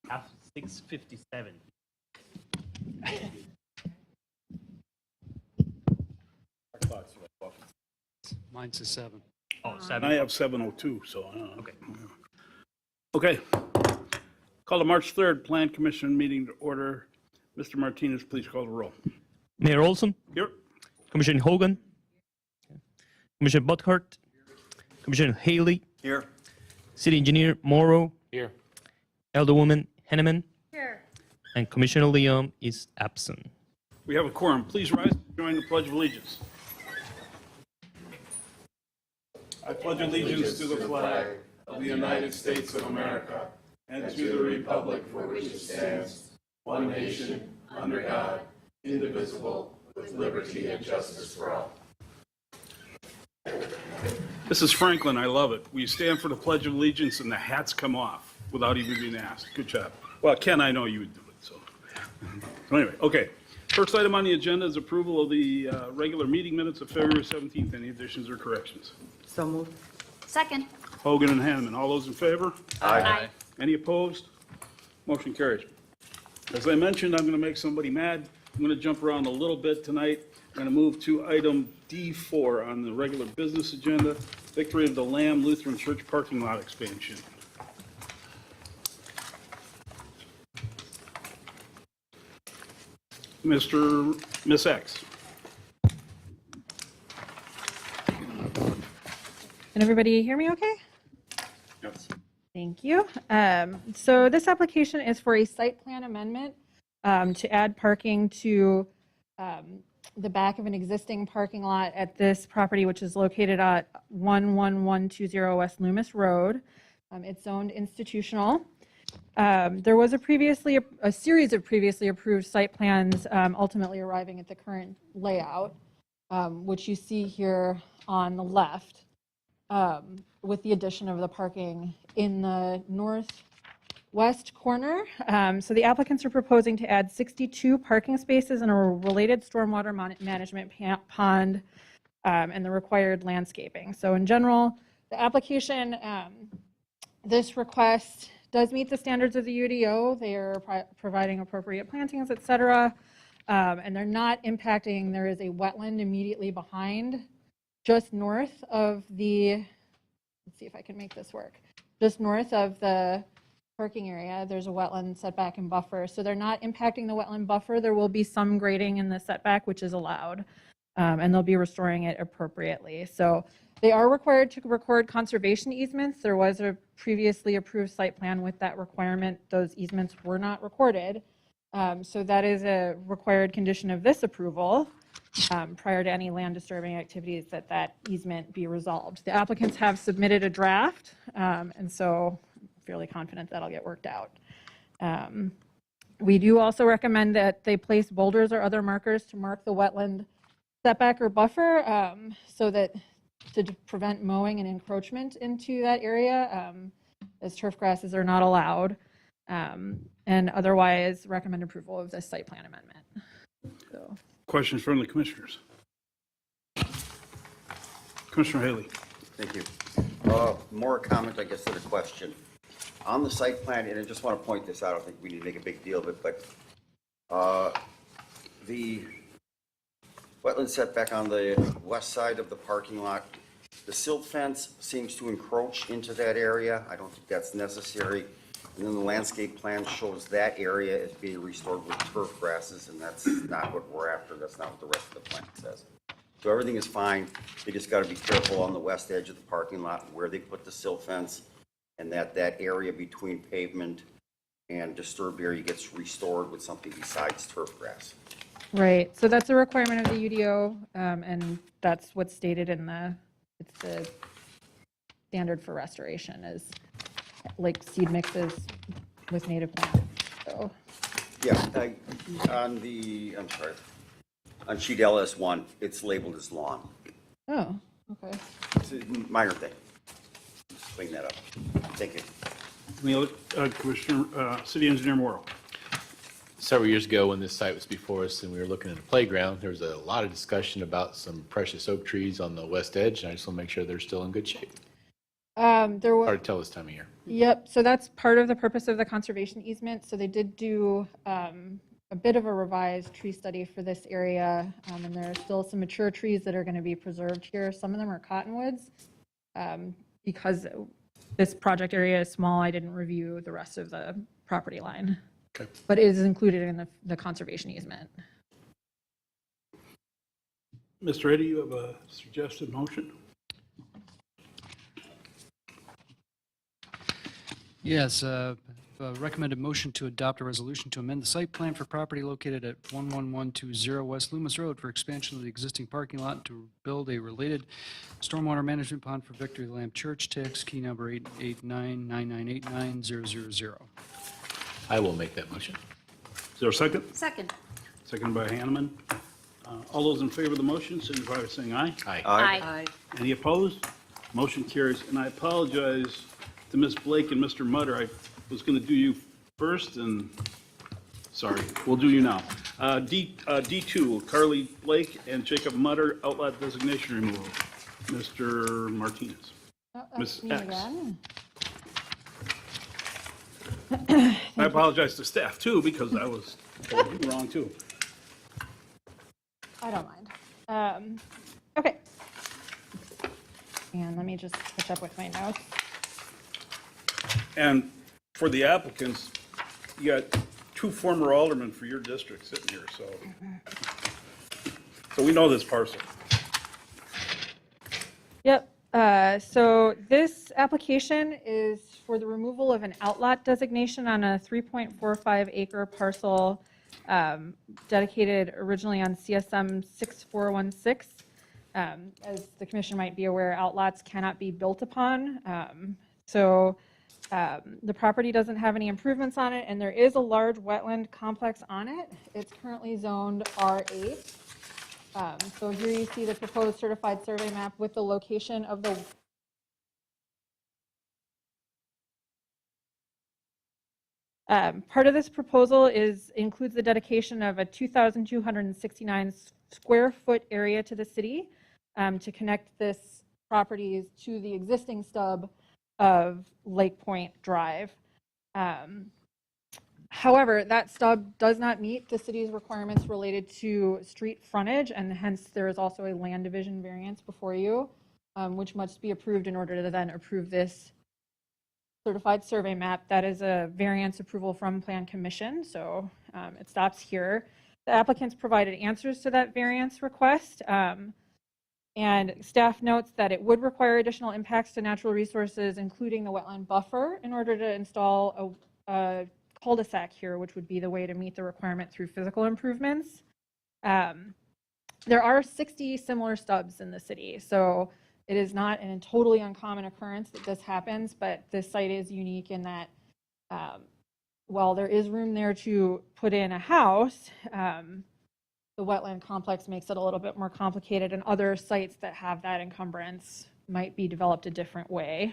Half 6:57. Mine's a 7. Oh, I 7. have 7:02, so I don't know. Okay. Okay. Call the March 3rd Plan Commission meeting to order. Mr. Martinez, please call the roll. Mayor Olson, Here. Commissioner Hogan, Commissioner Butthart, Commissioner Haley, Here. City Engineer Morrow, Here. Alderwoman Henneman, Here. and Commissioner Leon is absent. We have a quorum. Please rise and join the Pledge of Allegiance. I pledge allegiance to the flag of the United States of America and to the republic for which it stands, one nation, under God, indivisible, with liberty and justice for all. This is Franklin. I love it. We stand for the Pledge of Allegiance and the hats come off without even being asked. Good job. Well, Ken, I know you would do it. So anyway, okay. First item on the agenda is approval of the regular meeting minutes of February 17th. Any additions or corrections? So moved. Second. Hogan and Hanneman. All those in favor? Aye. Any opposed? Motion carries. As I mentioned, I'm going to make somebody mad. I'm going to jump around a little bit tonight. I'm going to move to item D4 on the regular business agenda, Victory of the Lamb Lutheran Church parking lot expansion. Miss X. Can everybody hear me okay? Yes. Thank you. So this application is for a site plan amendment to add parking to the back of an existing parking lot at this property, which is located at 11120 West Loomis Road. It's zoned institutional. There was a series of previously approved site plans ultimately arriving at the current layout, which you see here on the left. With the addition of the parking in the northwest corner. So the applicants are proposing to add 62 parking spaces and a related stormwater management pond and the required landscaping. So in general, the application, this request does meet the standards of the UDO. They are providing appropriate plantings, et cetera, and they're not impacting. There is a wetland immediately behind, just north of the, let's see if I can make this work, just north of the parking area, there's a wetland setback and buffer. So they're not impacting the wetland buffer. There will be some grading in the setback, which is allowed, and they'll be restoring it appropriately. So they are required to record conservation easements. There was a previously approved site plan with that requirement. Those easements were not recorded. So that is a required condition of this approval. Prior to any land disturbing activities, that easement be resolved. The applicants have submitted a draft, and so I'm fairly confident that'll get worked out. We do also recommend that they place boulders or other markers to mark the wetland setback or buffer so that to prevent mowing and encroachment into that area, as turf grasses are not allowed, and otherwise recommend approval of this site plan amendment. So. Questions from the commissioners? Commissioner Haley. Thank you. More comment, I guess, than a question. On the site plan, and I just want to point this out, I don't think we need to make a big deal of it, but the wetland setback on the west side of the parking lot, the silt fence seems to encroach into that area. I don't think that's necessary. And then the landscape plan shows that area as being restored with turf grasses, and that's not what we're after. That's not what the rest of the plan says. So everything is fine. They just got to be careful on the west edge of the parking lot where they put the silt fence, and that area between pavement and disturbed area gets restored with something besides turf grass. Right, so that's a requirement of the UDO, and that's what's stated in it's the standard for restoration is like seed mixes with native plants, so. Yeah, on sheet LS1, it's labeled as lawn. Oh, okay. It's a minor thing. Just clean that up. Thank you. Any other, Commissioner, City Engineer Morrow. Several years ago when this site was before us and we were looking at a playground, there was a lot of discussion about some precious oak trees on the west edge, and I just want to make sure they're still in good shape. There was. Hard to tell this time of year. Yep, so that's part of the purpose of the conservation easement. So they did do a bit of a revised tree study for this area, and there are still some mature trees that are going to be preserved here. Some of them are cottonwoods. Because this project area is small, I didn't review the rest of the property line. Okay. But it is included in the conservation easement. Mr. Eddy, you have a suggested motion? Yes, a recommended motion to adopt a resolution to amend the site plan for property located at 11120 West Loomis Road for expansion of the existing parking lot and to build a related stormwater management pond for Victory Lamb Church, tax key number 88999899000. I will make that motion. Is there a second? Second. Second by Hanneman. All those in favor of the motion, signify by saying aye. Aye. Aye. Any opposed? Motion carries. And I apologize to Ms. Blake and Mr. Mutter. I was going to do you first, and sorry, we'll do you now. D2, Carly Blake and Jacob Mutter, outlet designation removal. Mr. Martinez. Ms. Me X. again? I apologize to staff too, because I was told you wrong too. I don't mind. Okay. And let me just catch up with my notes. And for the applicants, you got two former aldermen for your district sitting here, so we know this parcel. Yep. So this application is for the removal of an outlot designation on a 3.45 acre parcel dedicated originally on CSM 6416. As the commission might be aware, outlots cannot be built upon. The property doesn't have any improvements on it, and there is a large wetland complex on it. It's currently zoned R8. So here you see the proposed certified survey map with the location of the part of this proposal includes the dedication of a 2,269 square foot area to the city to connect this properties to the existing stub of Lake Point Drive. However, that stub does not meet the city's requirements related to street frontage, and hence there is also a land division variance before you, which must be approved in order to then approve this certified survey map. That is a variance approval from Plan Commission, so it stops here. The applicants provided answers to that variance request, and staff notes that it would require additional impacts to natural resources, including the wetland buffer, in order to install a cul-de-sac here, which would be the way to meet the requirement through physical improvements. There are 60 similar stubs in the city, so it is not a totally uncommon occurrence that this happens, but this site is unique in that while there is room there to put in a house, the wetland complex makes it a little bit more complicated, and other sites that have that encumbrance might be developed a different way.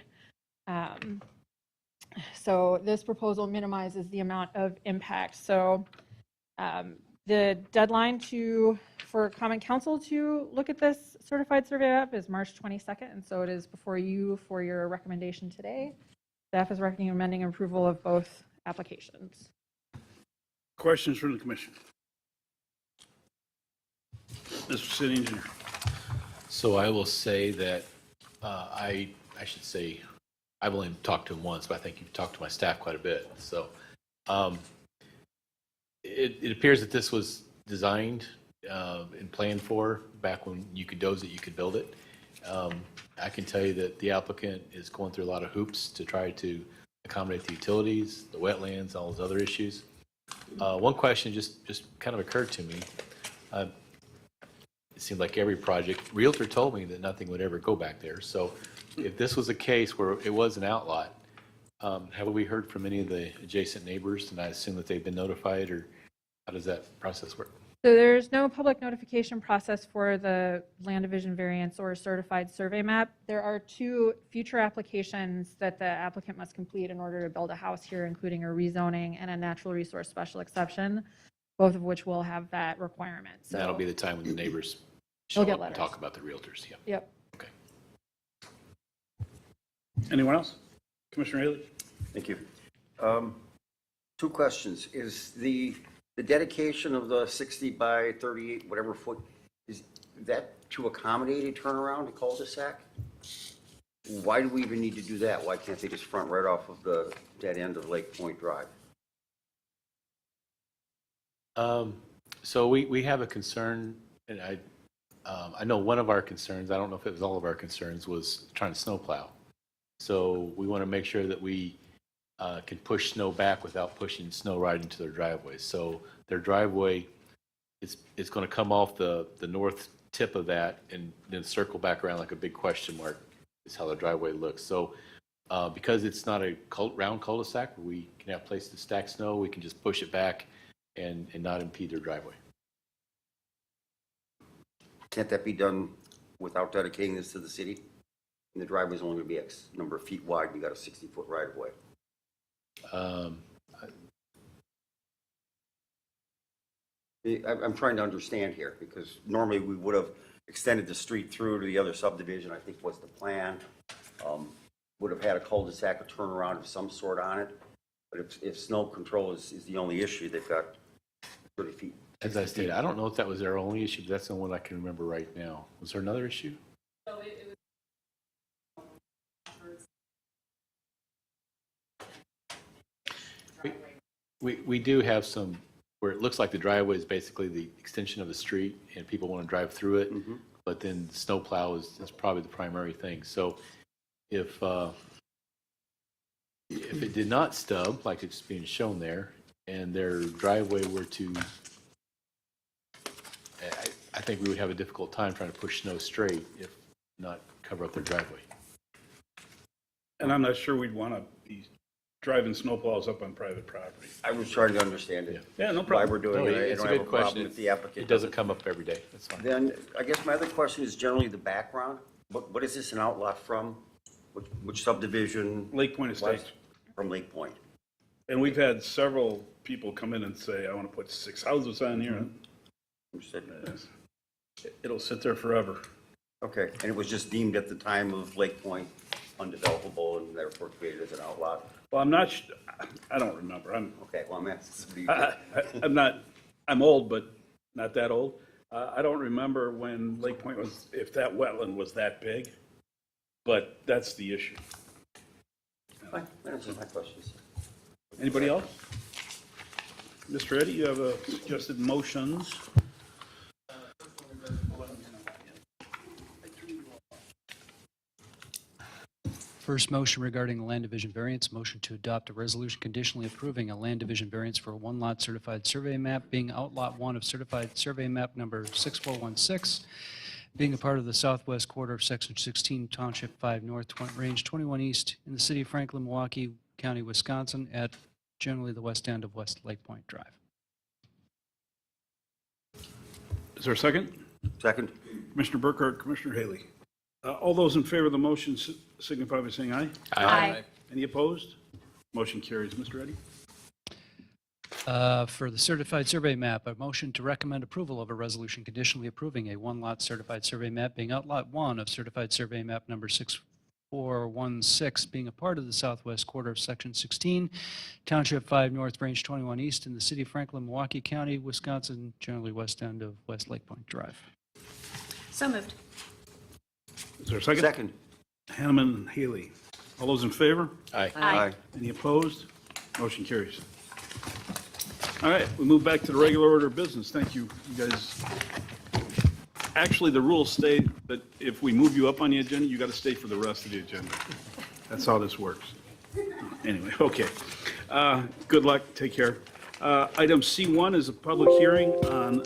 So this proposal minimizes the amount of impact. So the deadline for Common Council to look at this certified survey map is March 22nd, and so it is before you for your recommendation today. Staff is recommending approval of both applications. Questions from the commission? Mr. City Engineer. So I will say that I should say, I've only talked to him once, but I think you've talked to my staff quite a bit. So it appears that this was designed and planned for back when you could doze it, you could build it. I can tell you that the applicant is going through a lot of hoops to try to accommodate the utilities, the wetlands, all those other issues. One question just kind of occurred to me. It seemed like every project, Realtor told me that nothing would ever go back there. So if this was a case where it was an outlot, have we heard from any of the adjacent neighbors? And I assume that they've been notified, or how does that process work? So there's no public notification process for the land division variance or certified survey map. There are 2 future applications that the applicant must complete in order to build a house here, including a rezoning and a natural resource special exception, both of which will have that requirement. So That'll be the time when the neighbors show They'll get up and letters. talk about the realtors. Yeah. Yep. Okay. Anyone else? Commissioner Haley? Thank you. Two questions. Is the dedication of the 60 by 38, whatever foot, is that to accommodate a turnaround, a cul-de-sac? Why do we even need to do that? Why can't they just front right off of the dead end of Lake Point Drive? So we have a concern, and I know one of our concerns, I don't know if it was all of our concerns, was trying to snowplow. So we want to make sure that we can push snow back without pushing snow right into their driveway. So their driveway is going to come off the north tip of that and then circle back around like a big question mark is how the driveway looks. So because it's not a round cul-de-sac, we can have place to stack snow, we can just push it back and not impede their driveway. Can't that be done without dedicating this to the city? And the driveway's only going to be X number of feet wide, you got a 60-foot right-of-way. I'm trying to understand here, because normally we would have extended the street through to the other subdivision, I think was the plan. Would have had a cul-de-sac or turnaround of some sort on it. But if snow control is the only issue, they've got 30 feet. As I stated, I don't know if that was their only issue, but that's the one I can remember right now. Was there another issue? We do have some, where it looks like the driveway is basically the extension of the street and people want to drive through it, but then snowplow is probably the primary thing. So if it did not stub, like it's being shown there, and their driveway were to, I think we would have a difficult time trying to push snow straight if not cover up their driveway. And I'm not sure we'd want to be driving snowplows up on private property. I was trying to understand it. Yeah, no Why problem. we're doing No, it. I it's a don't have good a problem question. if the applicant It doesn't come up every day, that's fine. Then, I guess my other question is generally the background. What is this an outlot from? Which subdivision? Lake Point Estates. West? From Lake Point. And we've had several people come in and say, I want to put 6 houses on here. Understood. It'll sit there forever. Okay, and it was just deemed at the time of Lake Point undevelopable and therefore created as an outlot? Well, I'm not, I don't remember. Okay, well, I'm asking. I'm not, I'm old, but not that old. I don't remember when Lake Point was, if that wetland was that big, but that's the issue. Fine, that answers my questions. Anybody else? Mr. Eddy, you have suggested motions. First motion regarding the land division variance, motion to adopt a resolution conditionally approving a land division variance for a one-lot certified survey map being outlot 1 of certified survey map number 6416, being a part of the southwest quarter of section 16, township 5 north, range 21 east, in the city of Franklin, Milwaukee County, Wisconsin, at generally the west end of West Lake Point Drive. Is there a second? Second? Commissioner Burkhardt, Commissioner Haley. All those in favor of the motion signify by saying aye. Aye. Any opposed? Motion carries. Mr. Eddy? For the certified survey map, a motion to recommend approval of a resolution conditionally approving a one-lot certified survey map being outlot 1 of certified survey map number 6416, being a part of the southwest quarter of section 16, township 5 north, range 21 east, in the city of Franklin, Milwaukee County, Wisconsin, generally west end of West Lake Point Drive. So moved. Is there a second? Second. Hanneman and Haley. All those in favor? Aye. Aye. Any opposed? Motion carries. All right, we move back to the regular order of business. Thank you, you guys. Actually, the rules state that if we move you up on the agenda, you got to stay for the rest of the agenda. That's how this works. Anyway, okay. Good luck, take care. Item C1 is a public hearing on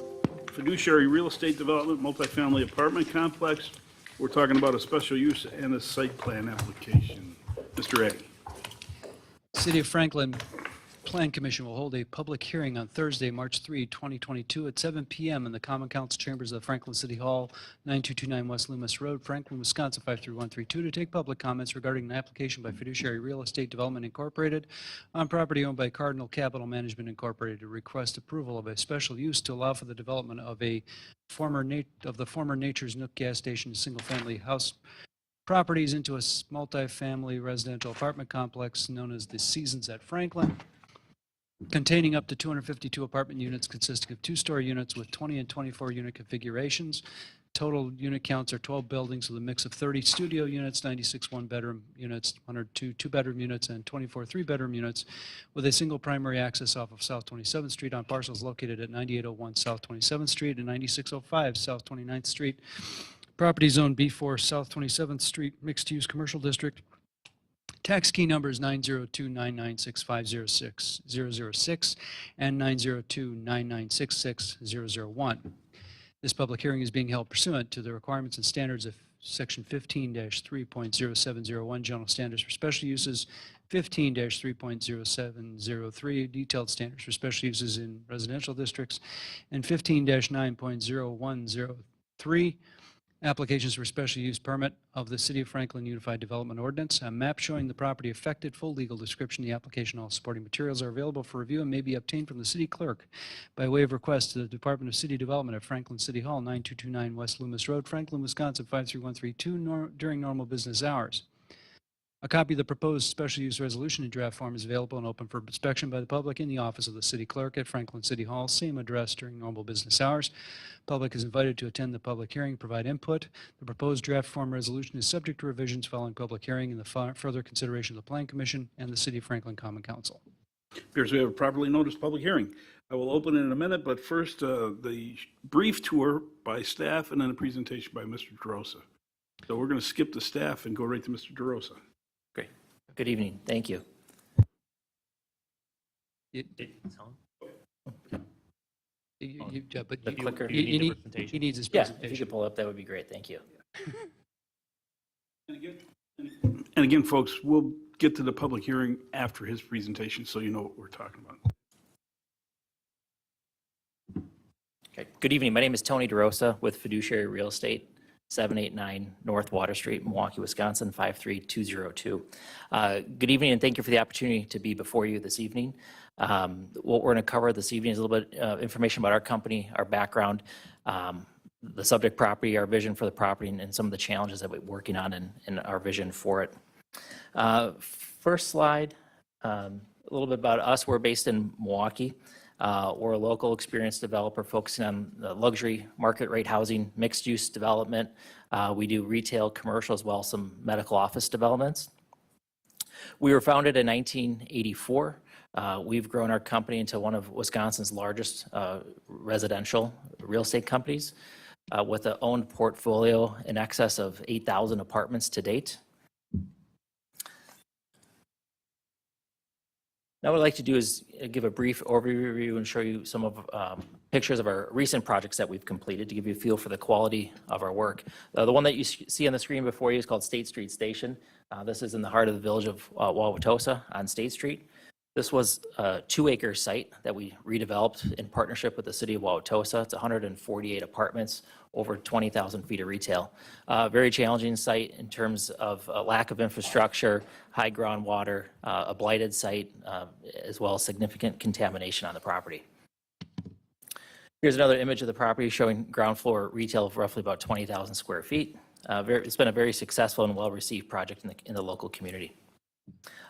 fiduciary real estate development, multifamily apartment complex. We're talking about a special use and a site plan application. Mr. Eddy. City of Franklin Plan Commission will hold a public hearing on Thursday, March 3, 2022 at 7 p.m. in the Common Council Chambers of Franklin City Hall, 9229 West Loomis Road, Franklin, Wisconsin 53132, to take public comments regarding an application by Fiduciary Real Estate Development Incorporated on property owned by Cardinal Capital Management Incorporated to request approval of a special use to allow for the development of the former Nature's Nook gas station, single-family house properties into a multifamily residential apartment complex known as the Seasons at Franklin, containing up to 252 apartment units consisting of two-story units with 20 and 24 unit configurations. Total unit counts are 12 buildings with a mix of 30 studio units, 96 one-bedroom units, 102 two-bedroom units, and 24 three-bedroom units, with a single primary access off of South 27th Street on parcels located at 9801 South 27th Street and 9605 South 29th Street. Property zone B4 South 27th Street, mixed-use commercial district. Tax key numbers 902-996-506006 and 902-996-6001. This public hearing is being held pursuant to the requirements and standards of Section 15-3.0701, General Standards for Special Uses, 15-3.0703, Detailed Standards for Special Uses in Residential Districts, and 15-9.0103, Applications for Special Use Permit of the City of Franklin Unified Development Ordinance. A map showing the property affected, full legal description, the application, all supporting materials are available for review and may be obtained from the city clerk by way of request to the Department of City Development at Franklin City Hall, 9229 West Loomis Road, Franklin, Wisconsin, 53132, during normal business hours. A copy of the proposed special use resolution in draft form is available and open for inspection by the public in the office of the city clerk at Franklin City Hall, same address during normal business hours. Public is invited to attend the public hearing and provide input. The proposed draft form resolution is subject to revisions following public hearing and the further consideration of the Plan Commission and the City of Franklin Common Council. Appears we have a properly noticed public hearing. I will open it in a minute, but first, the brief tour by staff and then a presentation by Mr. DeRosa. So we're going to skip the staff and go right to Mr. DeRosa. Great. Good evening. Thank you. But The clicker. he need the need- presentation? he needs his Yeah, if you presentation. could pull up, that would be great. Thank you. And again, folks, we'll get to the public hearing after his presentation, so you know what we're talking about. Okay. Good evening. My name is Tony DeRosa with Fiduciary Real Estate, 789 North Water Street, Milwaukee, Wisconsin, 53202. Good evening, and thank you for the opportunity to be before you this evening. What we're going to cover this evening is a little bit of information about our company, our background, the subject property, our vision for the property, and some of the challenges that we're working on and our vision for it. First slide, a little bit about us. We're based in Milwaukee. We're a local experienced developer focusing on the luxury market rate housing, mixed use development. We do retail, commercial, as well as some medical office developments. We were founded in 1984. We've grown our company into one of Wisconsin's largest residential real estate companies with an owned portfolio in excess of 8,000 apartments to date. Now what I'd like to do is give a brief overview and show you some of pictures of our recent projects that we've completed to give you a feel for the quality of our work. The one that you see on the screen before you is called State Street Station. This is in the heart of the village of Wauwatosa on State Street. This was a 2-acre site that we redeveloped in partnership with the city of Wauwatosa. It's 148 apartments, over 20,000 feet of retail. Very challenging site in terms of lack of infrastructure, high groundwater, a blighted site, as well as significant contamination on the property. Here's another image of the property showing ground floor retail of roughly about 20,000 square feet. It's been a very successful and well-received project in the local community.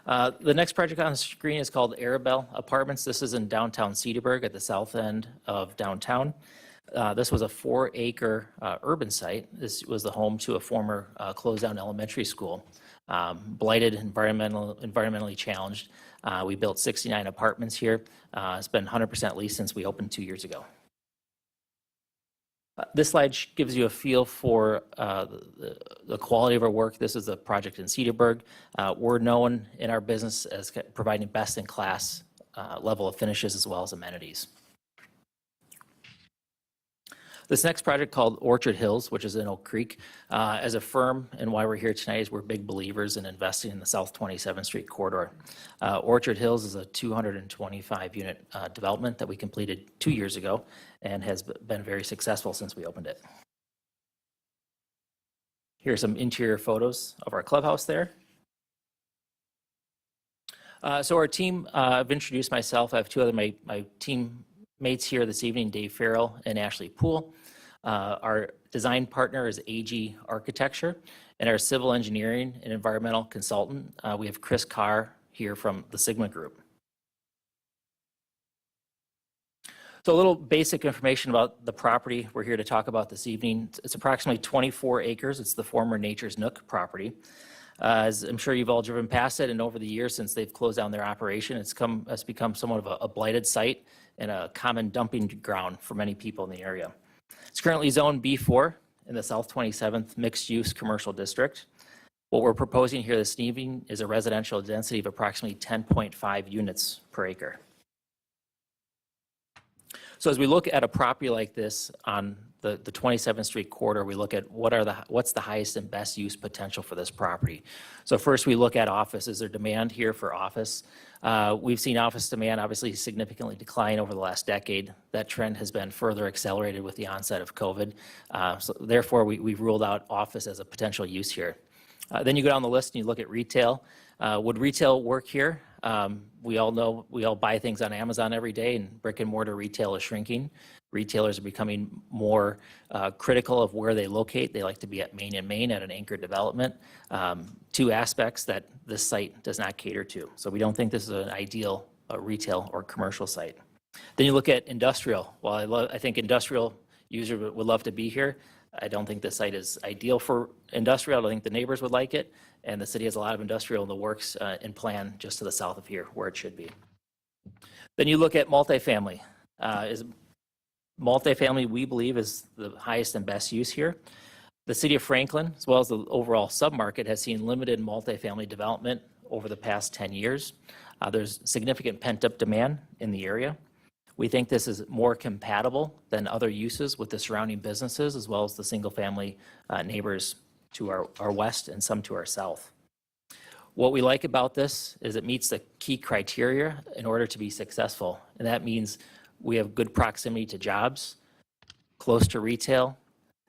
The next project on the screen is called Arabelle Apartments. This is in downtown Cedarburg at the south end of downtown. This was a 4-acre urban site. This was the home to a former closed-down elementary school. Blighted, environmentally challenged. We built 69 apartments here. It's been 100% leased since we opened 2 years ago. This slide gives you a feel for the quality of our work. This is a project in Cedarburg. We're known in our business as providing best-in-class level of finishes as well as amenities. This next project called Orchard Hills, which is in Oak Creek, as a firm, and why we're here tonight is we're big believers in investing in the South 27th Street corridor. Orchard Hills is a 225-unit development that we completed 2 years ago and has been very successful since we opened it. Here are some interior photos of our clubhouse there. So our team, I've introduced myself. I have two other my teammates here this evening, Dave Farrell and Ashley Poole. Our design partner is AG Architecture, And our civil engineering and environmental consultant, we have Chris Carr here from the Sigma Group. So a little basic information about the property we're here to talk about this evening. It's approximately 24 acres. It's the former Nature's Nook property. As I'm sure you've all driven past it, and over the years since they've closed down their operation, it's become somewhat of a blighted site and a common dumping ground for many people in the area. It's currently zoned B4 in the South 27th Mixed-Use Commercial District. What we're proposing here this evening is a residential density of approximately 10.5 units per acre. So as we look at a property like this on the 27th Street corridor, we look at what's the highest and best use potential for this property. So first we look at office. Is there demand here for office? We've seen office demand obviously significantly decline over the last decade. That trend has been further accelerated with the onset of COVID. So therefore, we've ruled out office as a potential use here. Then you go down the list and you look at retail. Would retail work here? We all know, we all buy things on Amazon every day, and brick and mortar retail is shrinking. Retailers are becoming more critical of where they locate. They like to be at Main and Main at an anchor development. Two aspects that this site does not cater to. So we don't think this is an ideal retail or commercial site. Then you look at industrial. While I think industrial user would love to be here, I don't think this site is ideal for industrial. I don't think the neighbors would like it. And the city has a lot of industrial in the works and plan just to the south of here where it should be. Then you look at multifamily. Multifamily, we believe, is the highest and best use here. The city of Franklin, as well as the overall submarket, has seen limited multifamily development over the past 10 years. There's significant pent-up demand in the area. We think this is more compatible than other uses with the surrounding businesses, as well as the single-family neighbors to our west and some to our south. What we like about this is it meets the key criteria in order to be successful, and that means we have good proximity to jobs, close to retail,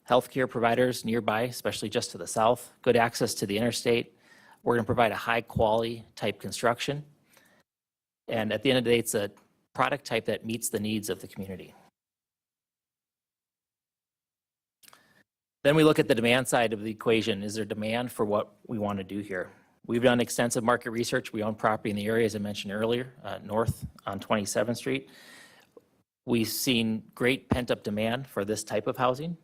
healthcare providers nearby, especially just to the south, good access to the interstate. We're going to provide a high-quality type construction, and at the end of the day, it's a product type that meets the needs of the community. Then we look at the demand side of the equation. Is there demand for what we want to do here? We've done extensive market research. We own property in the area, as I mentioned earlier, north on 27th Street. We've seen great pent-up demand for this type of housing.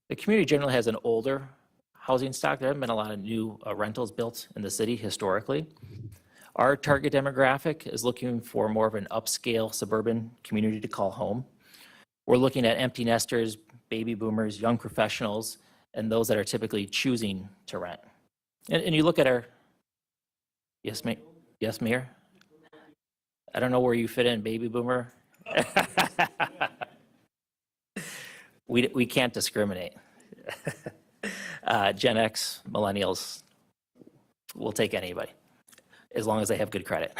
The community generally has an older housing stock. There haven't been a lot of new rentals built in the city historically. Our target demographic is looking for more of an upscale suburban community to call home. We're looking at empty nesters, baby boomers, young professionals, and those that are typically choosing to rent. And you look at our, yes, Mayor? I don't know where you fit in, baby boomer. We can't discriminate. Gen X, millennials, we'll take anybody, as long as they have good credit.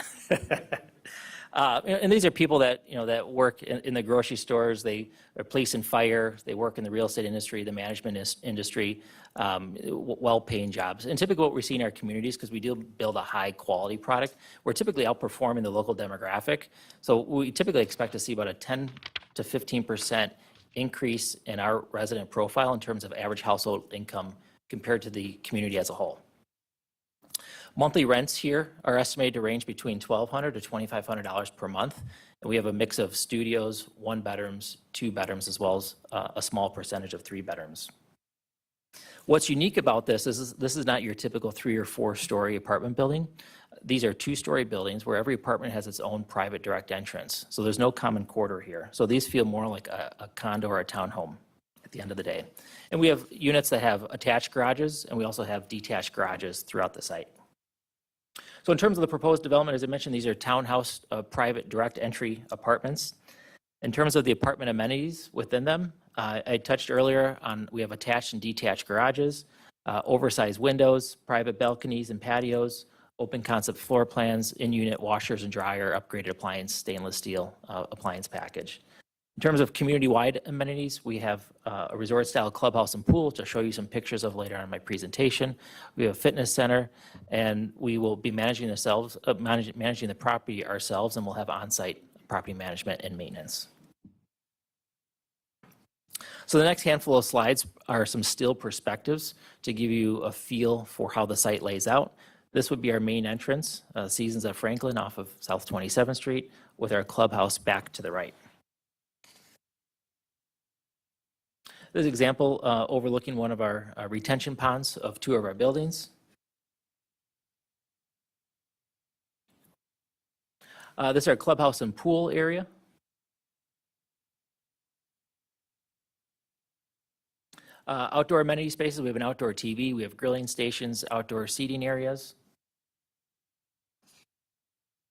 And these are people that, that work in the grocery stores, they are police and fire, they work in the real estate industry, the management industry, well-paying jobs. And typically what we see in our communities, because we do build a high-quality product, we're typically outperforming the local demographic. So we typically expect to see about a 10 to 15% increase in our resident profile in terms of average household income compared to the community as a whole. Monthly rents here are estimated to range between $1,200 to $2,500 per month. And we have a mix of studios, 1 bedrooms, 2 bedrooms, as well as a small percentage of 3 bedrooms. What's unique about this is this is not your typical 3 or 4 story apartment building. These are 2-story buildings where every apartment has its own private direct entrance. So there's no common corridor here. So these feel more like a condo or a townhome at the end of the day. And we have units that have attached garages, and we also have detached garages throughout the site. So in terms of the proposed development, as I mentioned, these are townhouse private direct entry apartments. In terms of the apartment amenities within them, I touched earlier on, we have attached and detached garages, oversized windows, private balconies and patios, open concept floor plans, in-unit washers and dryer, upgraded appliance, stainless steel appliance package. In terms of community-wide amenities, we have a resort-style clubhouse and pool, which I'll show you some pictures of later on in my presentation. We have a fitness center, and we will be managing the property ourselves, and we'll have on-site property management and maintenance. So the next handful of slides are some still perspectives to give you a feel for how the site lays out. This would be our main entrance, Seasons at Franklin off of South 27th Street, with our clubhouse back to the right. This example overlooking one of our retention ponds of two of our buildings. This is our clubhouse and pool area. Outdoor amenity spaces, we have an outdoor TV, we have grilling stations, outdoor seating areas.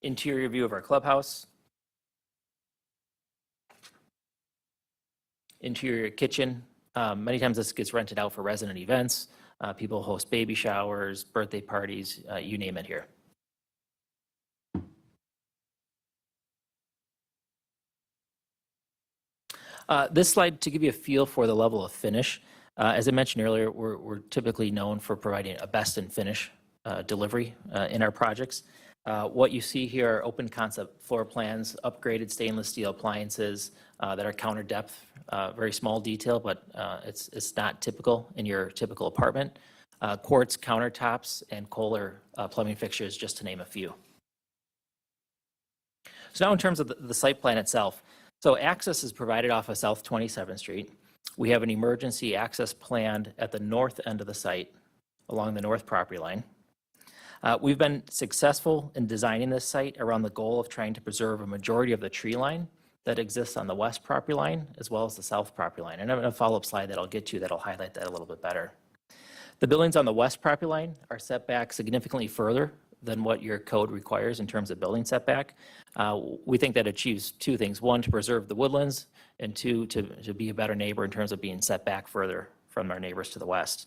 Interior view of our clubhouse. Interior kitchen. Many times this gets rented out for resident events. People host baby showers, birthday parties, you name it here. This slide to give you a feel for the level of finish. As I mentioned earlier, we're typically known for providing a best in finish delivery in our projects. What you see here are open concept floor plans, upgraded stainless steel appliances that are counter depth, very small detail, but it's not typical in your typical apartment. Quartz countertops and Kohler plumbing fixtures, just to name a few. So now in terms of the site plan itself, so access is provided off of South 27th Street. We have an emergency access planned at the north end of the site along the north property line. We've been successful in designing this site around the goal of trying to preserve a majority of the tree line that exists on the west property line as well as the south property line. And I have a follow-up slide that I'll get to that'll highlight that a little bit better. The buildings on the west property line are set back significantly further than what your code requires in terms of building setback. We think that achieves two things. One, to preserve the woodlands, and two, to be a better neighbor in terms of being set back further from our neighbors to the west.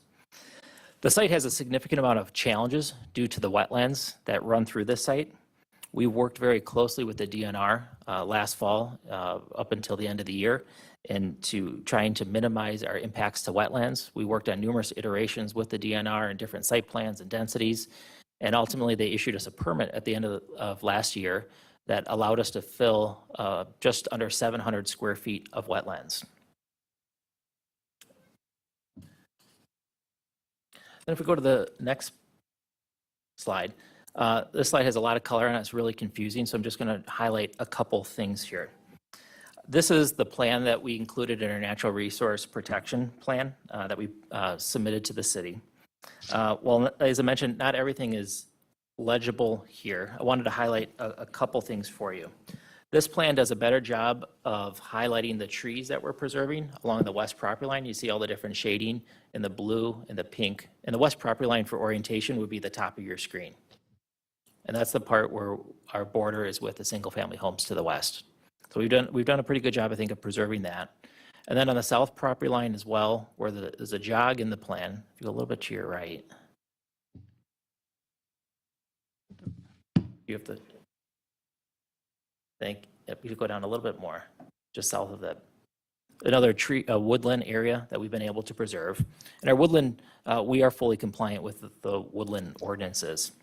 The site has a significant amount of challenges due to the wetlands that run through this site. We worked very closely with the DNR last fall up until the end of the year and to trying to minimize our impacts to wetlands. We worked on numerous iterations with the DNR and different site plans and densities. And ultimately, they issued us a permit at the end of last year that allowed us to fill just under 700 square feet of wetlands. Then if we go to the next slide, this slide has a lot of color and it's really confusing, so I'm just going to highlight a couple things here. This is the plan that we included in our natural resource protection plan that we submitted to the city. Well, as I mentioned, not everything is legible here. I wanted to highlight a couple things for you. This plan does a better job of highlighting the trees that we're preserving along the west property line. You see all the different shading in the blue and the pink. And the west property line for orientation would be the top of your screen. And that's the part where our border is with the single family homes to the west. So we've done a pretty good job, I think, of preserving that. And then on the south property line as well, where there's a jog in the plan, if you go a little bit to your right, you have to think, you could go down a little bit more, just south of that. Another tree, woodland area that we've been able to preserve. And our woodland, we are fully compliant with the woodland ordinances.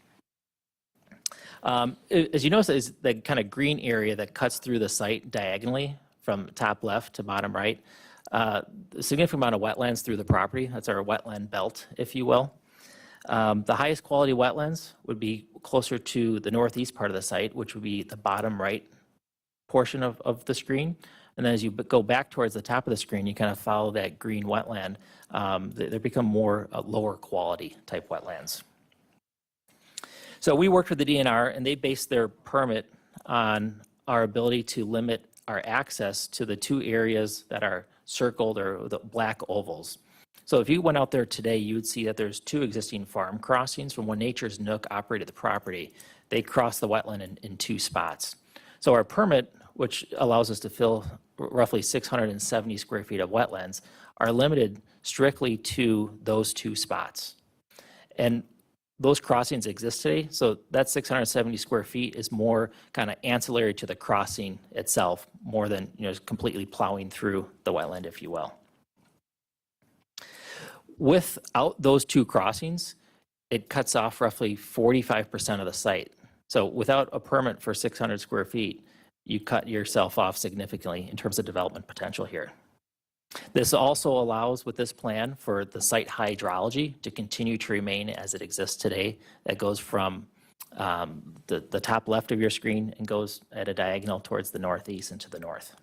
As you notice, is the kind of green area that cuts through the site diagonally from top left to bottom right. A significant amount of wetlands through the property. That's our wetland belt, if you will. The highest quality wetlands would be closer to the northeast part of the site, which would be the bottom right portion of the screen. And then as you go back towards the top of the screen, you kind of follow that green wetland. They become more lower quality type wetlands. So we worked with the DNR and they based their permit on our ability to limit our access to the two areas that are circled or the black ovals. So if you went out there today, you would see that there's two existing farm crossings from when Nature's Nook operated the property. They cross the wetland in two spots. So our permit, which allows us to fill roughly 670 square feet of wetlands, are limited strictly to those two spots. And those crossings exist today, so that 670 square feet is more kind of ancillary to the crossing itself, more than completely plowing through the wetland, if you will. Without those two crossings, it cuts off roughly 45% of the site. So without a permit for 600 square feet, you cut yourself off significantly in terms of development potential here. This also allows, with this plan, for the site hydrology to continue to remain as it exists today. That goes from the top left of your screen and goes at a diagonal towards the northeast and to the north.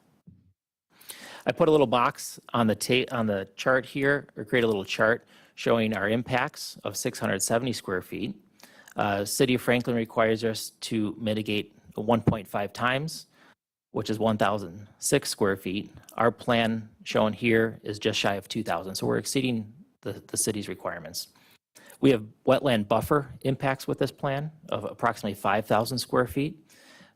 I put a little box on the chart here, or create a little chart showing our impacts of 670 square feet. City of Franklin requires us to mitigate 1.5 times, which is 1,006 square feet. Our plan shown here is just shy of 2,000, so we're exceeding the city's requirements. We have wetland buffer impacts with this plan of approximately 5,000 square feet.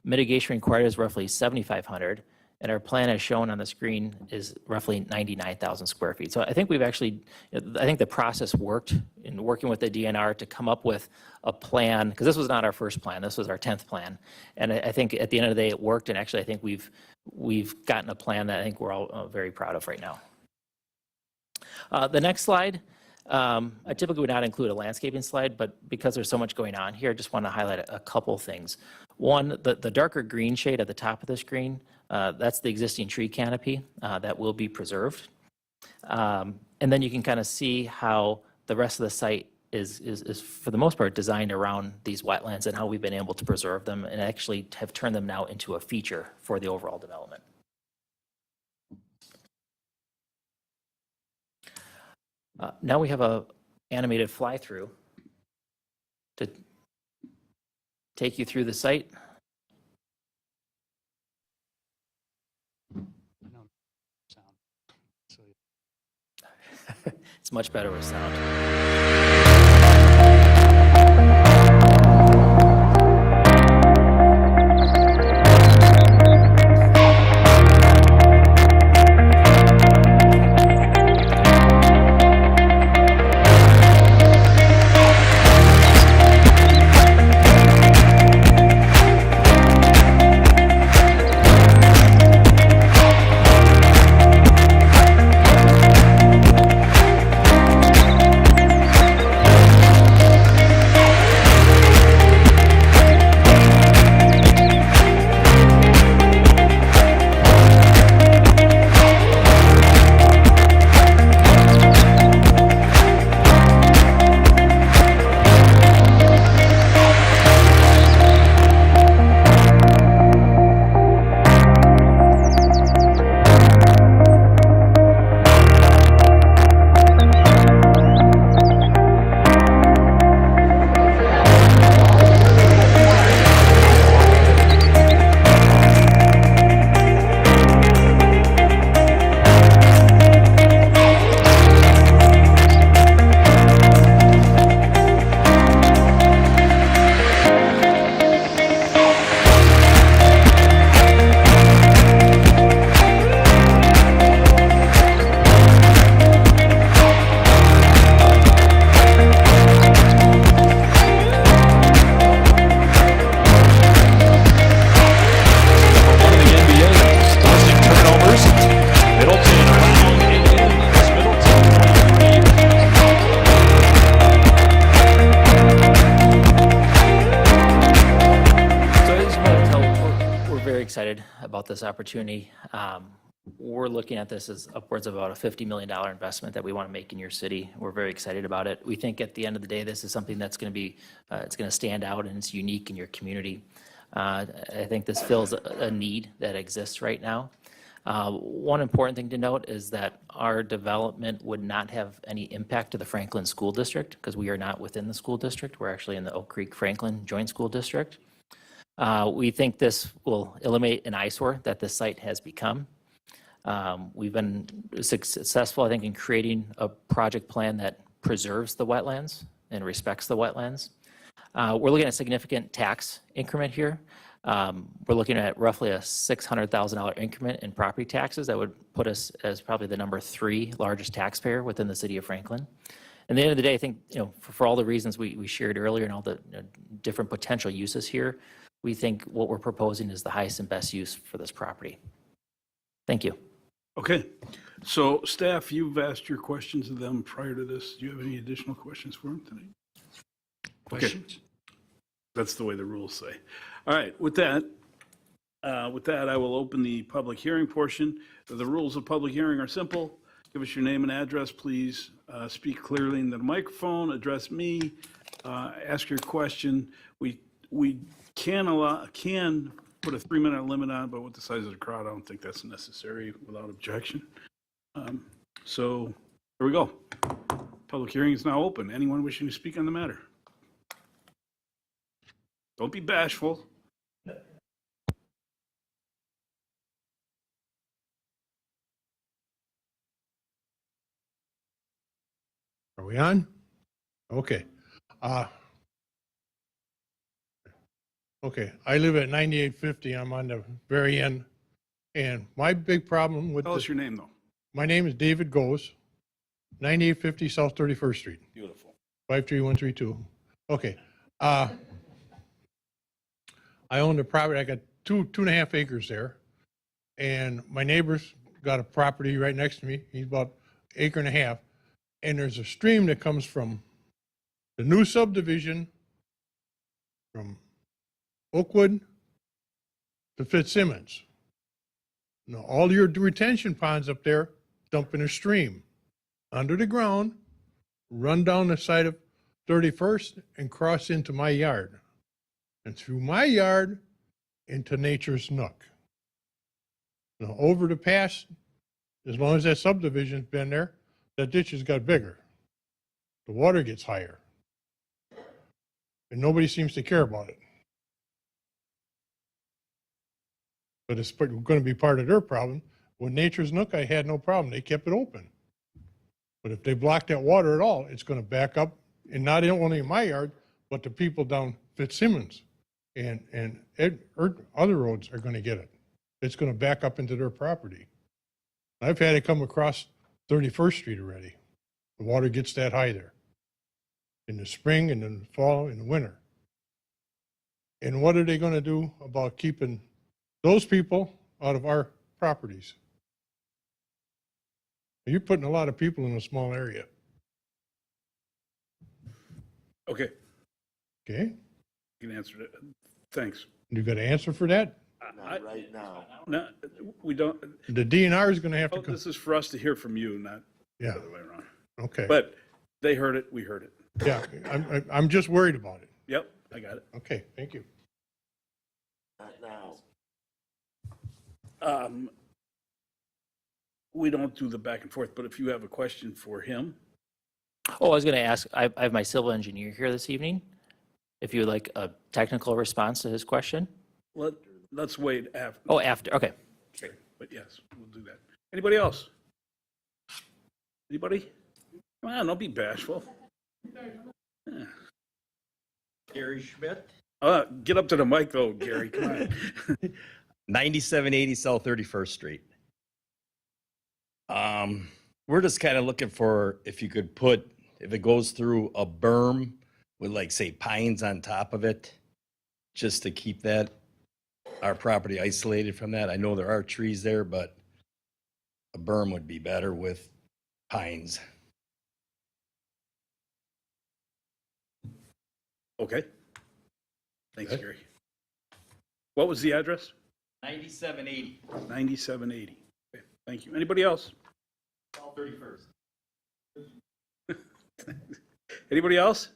Mitigation required is roughly 7,500, and our plan as shown on the screen is roughly 99,000 square feet. So I think we've actually, I think the process worked in working with the DNR to come up with a plan, because this was not our first plan, this was our 10th plan. And I think at the end of the day it worked, and actually I think we've gotten a plan that I think we're all very proud of right now. The next slide, I typically would not include a landscaping slide, but because there's so much going on here, I just want to highlight a couple things. One, the darker green shade at the top of the screen, that's the existing tree canopy that will be preserved. And then you can kind of see how the rest of the site is for the most part designed around these wetlands and how we've been able to preserve them and actually have turned them now into a feature for the overall development. Now we have a animated fly-through to take you through the site. No sound. So, It's much better with sound. Excited about this opportunity. We're looking at this as upwards of about a $50 million investment that we want to make in your city. We're very excited about it. We think at the end of the day, this is something that's going to be, it's going to stand out and it's unique in your community. I think this fills a need that exists right now. One important thing to note is that our development would not have any impact to the Franklin School District because we are not within the school district. We're actually in the Oak Creek Franklin Joint School District. We think this will eliminate an eyesore that this site has become. We've been successful, I think, in creating a project plan that preserves the wetlands and respects the wetlands. We're looking at a significant tax increment here. We're looking at roughly a $600,000 increment in property taxes that would put us as probably the number 3 largest taxpayer within the city of Franklin. At the end of the day, I think, for all the reasons we shared earlier and all the different potential uses here, we think what we're proposing is the highest and best use for this property. Thank you. Okay, so staff, you've asked your questions of them prior to this. Do you have any additional questions for them tonight? questions? That's the way the rules say. All right, with that, With that, I will open the public hearing portion. The rules of public hearing are simple. Give us your name and address, please. Speak clearly into the microphone, address me, ask your question. We can put a 3-minute limit on, but with the size of the crowd, I don't think that's necessary without objection. So here we go. Public hearing is now open. Anyone wishing to speak on the matter? Don't be bashful. Are we on? Okay. Okay, I live at 9850. I'm on the very end. And my big problem with Tell us this, your name, though. my name is David Goes, 9850 South 31st Street, Beautiful. 53132. Okay. I own the property. I got 2.5 acres there. And my neighbor's got a property right next to me. He's about 1.5 acres. And there's a stream that comes from the new subdivision from Oakwood to Fitzsimmons. Now, all your retention ponds up there dump in a stream under the ground, run down the side of 31st and cross into my yard. And through my yard into Nature's Nook. Now, over the past, as long as that subdivision's been there, that ditch has got bigger. The water gets higher. And nobody seems to care about it. But it's going to be part of their problem. With Nature's Nook, I had no problem. They kept it open. But if they block that water at all, it's going to back up, and not only in my yard, but the people down Fitzsimmons and other roads are going to get it. It's going to back up into their property. I've had it come across 31st Street already. The water gets that high there in the spring and in the fall and the winter. And what are they going to do about keeping those people out of our properties? You're putting a lot of people in a small area. Okay, Okay? you can answer it. Thanks. You got an answer for that? I- Right now. No, we don't, The DNR is going to have to oh, come. this is for us to hear from you, not Yeah, the other way around. okay. But they heard it, we heard it. Yeah, I'm just worried about it. Yep, I got it. Okay, thank you. Not now. We don't do the back and forth, but if you have a question for him, Oh, I was going to ask, I have my civil engineer here this evening. If you would like a technical response to his question? let's wait after. Oh, after, okay. But yes, we'll do that. Anybody else? Anybody? Come on, don't be bashful. Yeah. Gary Schmidt, Get up to the mic though, Gary, come on. 9780 South 31st Street. We're just kind of looking for if you could put, if it goes through a berm with like, say, pines on top of it, just to keep that, our property isolated from that. I know there are trees there, but a berm would be better with pines. Okay. Thanks, Gary. What was the address? 9780 9780. Okay, thank you. Anybody else? South 31st. Anybody else?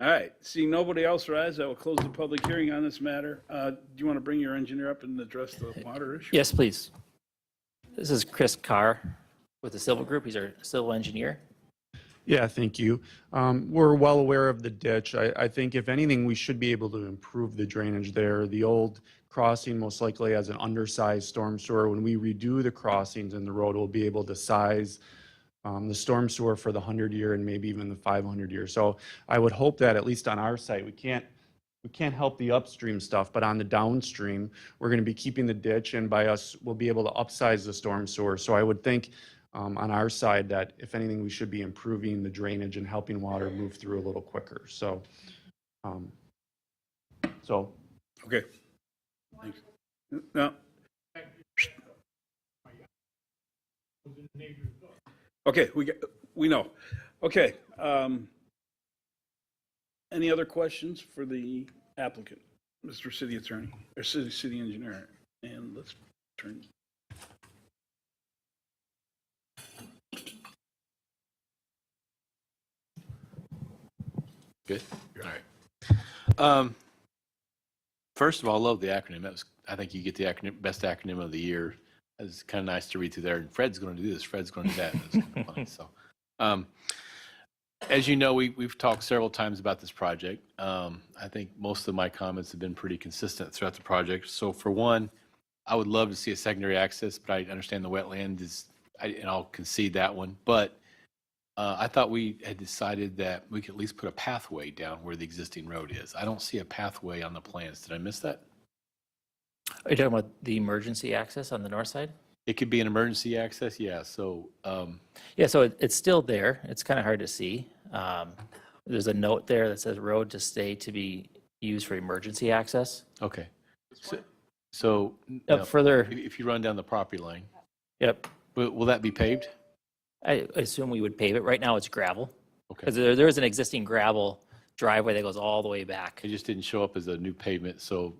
All right, seeing nobody else rise, I will close the public hearing on this matter. Do you want to bring your engineer up and address the water issue? Yes, please. This is Chris Carr with the Civil Group. He's our civil engineer. Yeah, thank you. We're well aware of the ditch. I think if anything, we should be able to improve the drainage there. The old crossing most likely has an undersized storm sewer. When we redo the crossings in the road, we'll be able to size the storm sewer for the 100-year and maybe even the 500-year. So I would hope that at least on our site, we can't help the upstream stuff, but on the downstream, we're going to be keeping the ditch, and by us, we'll be able to upsize the storm sewer. So I would think on our side that if anything, we should be improving the drainage and helping water move through a little quicker. So, Okay. Thanks. No. Okay, we know. Okay. Any other questions for the applicant, Mr. City Attorney, or City Engineer? And let's turn. Good? All right. First of all, I love the acronym. I think you get the best acronym of the year. It's kind of nice to read through there. And Fred's going to do this. Fred's going to do that. It's kind of funny. So, as you know, we've talked several times about this project. I think most of my comments have been pretty consistent throughout the project. So for one, I would love to see a secondary access, but I understand the wetland is, and I'll concede that one. But I thought we had decided that we could at least put a pathway down where the existing road is. I don't see a pathway on the plans. Did I miss that? Are you talking about the emergency access on the north side? It could be an emergency access, yeah. So, Yeah, so it's still there. It's kind of hard to see. There's a note there that says road to stay to be used for emergency access. okay. So now, Further, if you run down the property line, yep, will that be paved? I assume we would pave it. Right now, it's gravel. Okay. Because there is an existing gravel driveway that goes all the way back. It just didn't show up as a new pavement, so,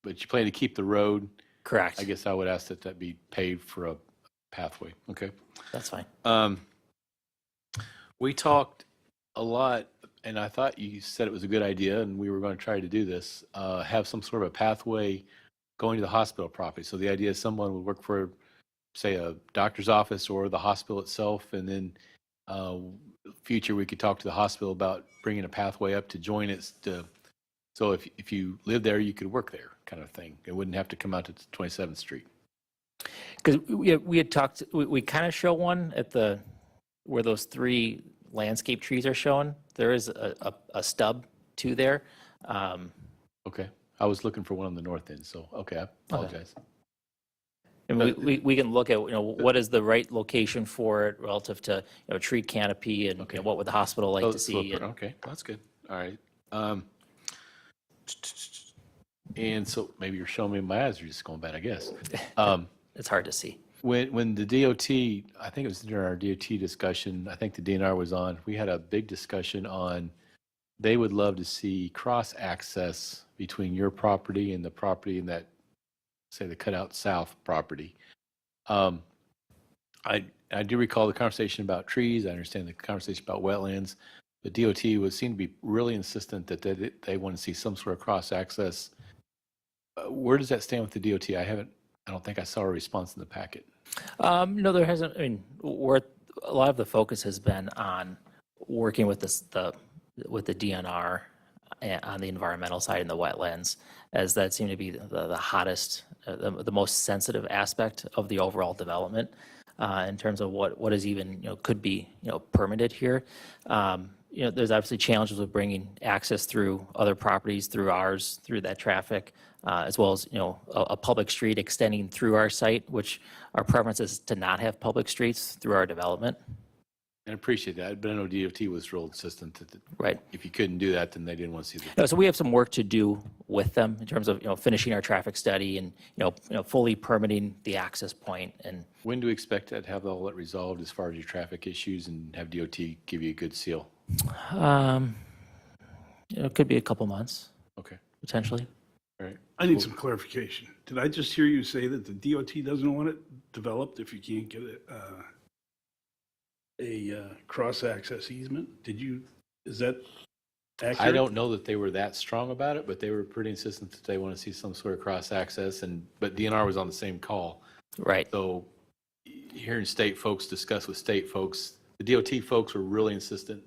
but you plan to keep the road? Correct. I guess I would ask that that be paved for a pathway, okay? That's fine. We talked a lot, and I thought you said it was a good idea, and we were going to try to do this, have some sort of a pathway going to the hospital property. So the idea is someone would work for, say, a doctor's office or the hospital itself, and then future we could talk to the hospital about bringing a pathway up to join it. So if you live there, you could work there, kind of thing. It wouldn't have to come out to 27th Street. Because we had talked, we kind of show one at the, where those 3 landscape trees are shown. There is a stub to there. Okay. I was looking for one on the north end, so, okay, I apologize. And we can look at, what is the right location for it relative to, tree canopy and what would the hospital like to see. And- Okay, that's good. All right. And so maybe you're showing me my eyes are just going bad, I guess. It's hard to see. When the DOT, I think it was during our DOT discussion, I think the DNR was on, we had a big discussion on, they would love to see cross access between your property and the property in that, say, the Cutout South property. I do recall the conversation about trees. I understand the conversation about wetlands. The DOT would seem to be really insistent that they want to see some sort of cross access. Where does that stand with the DOT? I don't think I saw a response in the packet. No, there hasn't. I mean, a lot of the focus has been on working with the DNR on the environmental side and the wetlands, as that seemed to be the hottest, the most sensitive aspect of the overall development in terms of what is even could be permitted here. There's obviously challenges with bringing access through other properties, through ours, through that traffic, as well as a public street extending through our site, which our preference is to not have public streets through our development. And I appreciate that, but I know DOT was real insistent that Right. if you couldn't do that, then they didn't want to see the. No, so we have some work to do with them in terms of finishing our traffic study and fully permitting the access point. And When do we expect to have all that resolved as far as your traffic issues and have DOT give you a good seal? it could be a couple months Okay, potentially. all right. I need some clarification. Did I just hear you say that the DOT doesn't want it developed if you can't get a cross-access easement? Is that accurate? I don't know that they were that strong about it, but they were pretty insistent that they want to see some sort of cross-access, but DNR was on the same call. Right. So hearing state folks discuss with state folks, the DOT folks were really insistent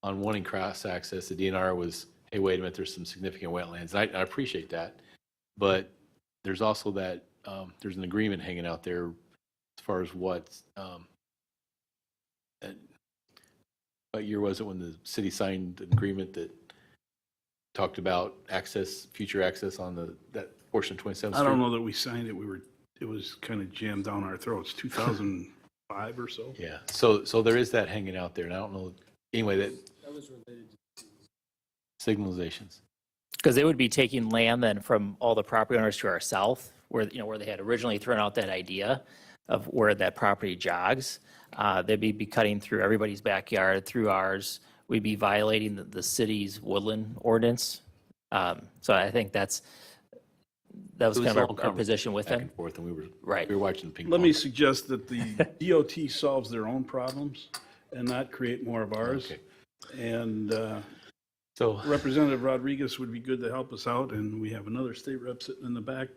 on wanting cross-access. The DNR was, hey, wait a minute, there's some significant wetlands. I appreciate that. But there's also that, there's an agreement hanging out there as far as what year was it when the city signed an agreement that talked about access, future access on that portion of 27th Street? I don't know that we signed it. It was kind of jammed down our throats, 2005 or so. Yeah, so there is that hanging out there, and I don't know, anyway, that was related to signalizations. Because they would be taking land then from all the property owners to our south, where they had originally thrown out that idea of where that property jogs. They'd be cutting through everybody's backyard, through ours. We'd be violating the city's woodland ordinance. So I think that's that was It kind a of long our position with back them. and forth, and Right. we were watching the ping Let pong. me suggest that the DOT solves their own problems and not create more of ours. Okay. And So, Representative Rodriguez would be good to help us out, and we have another state rep sitting in the back.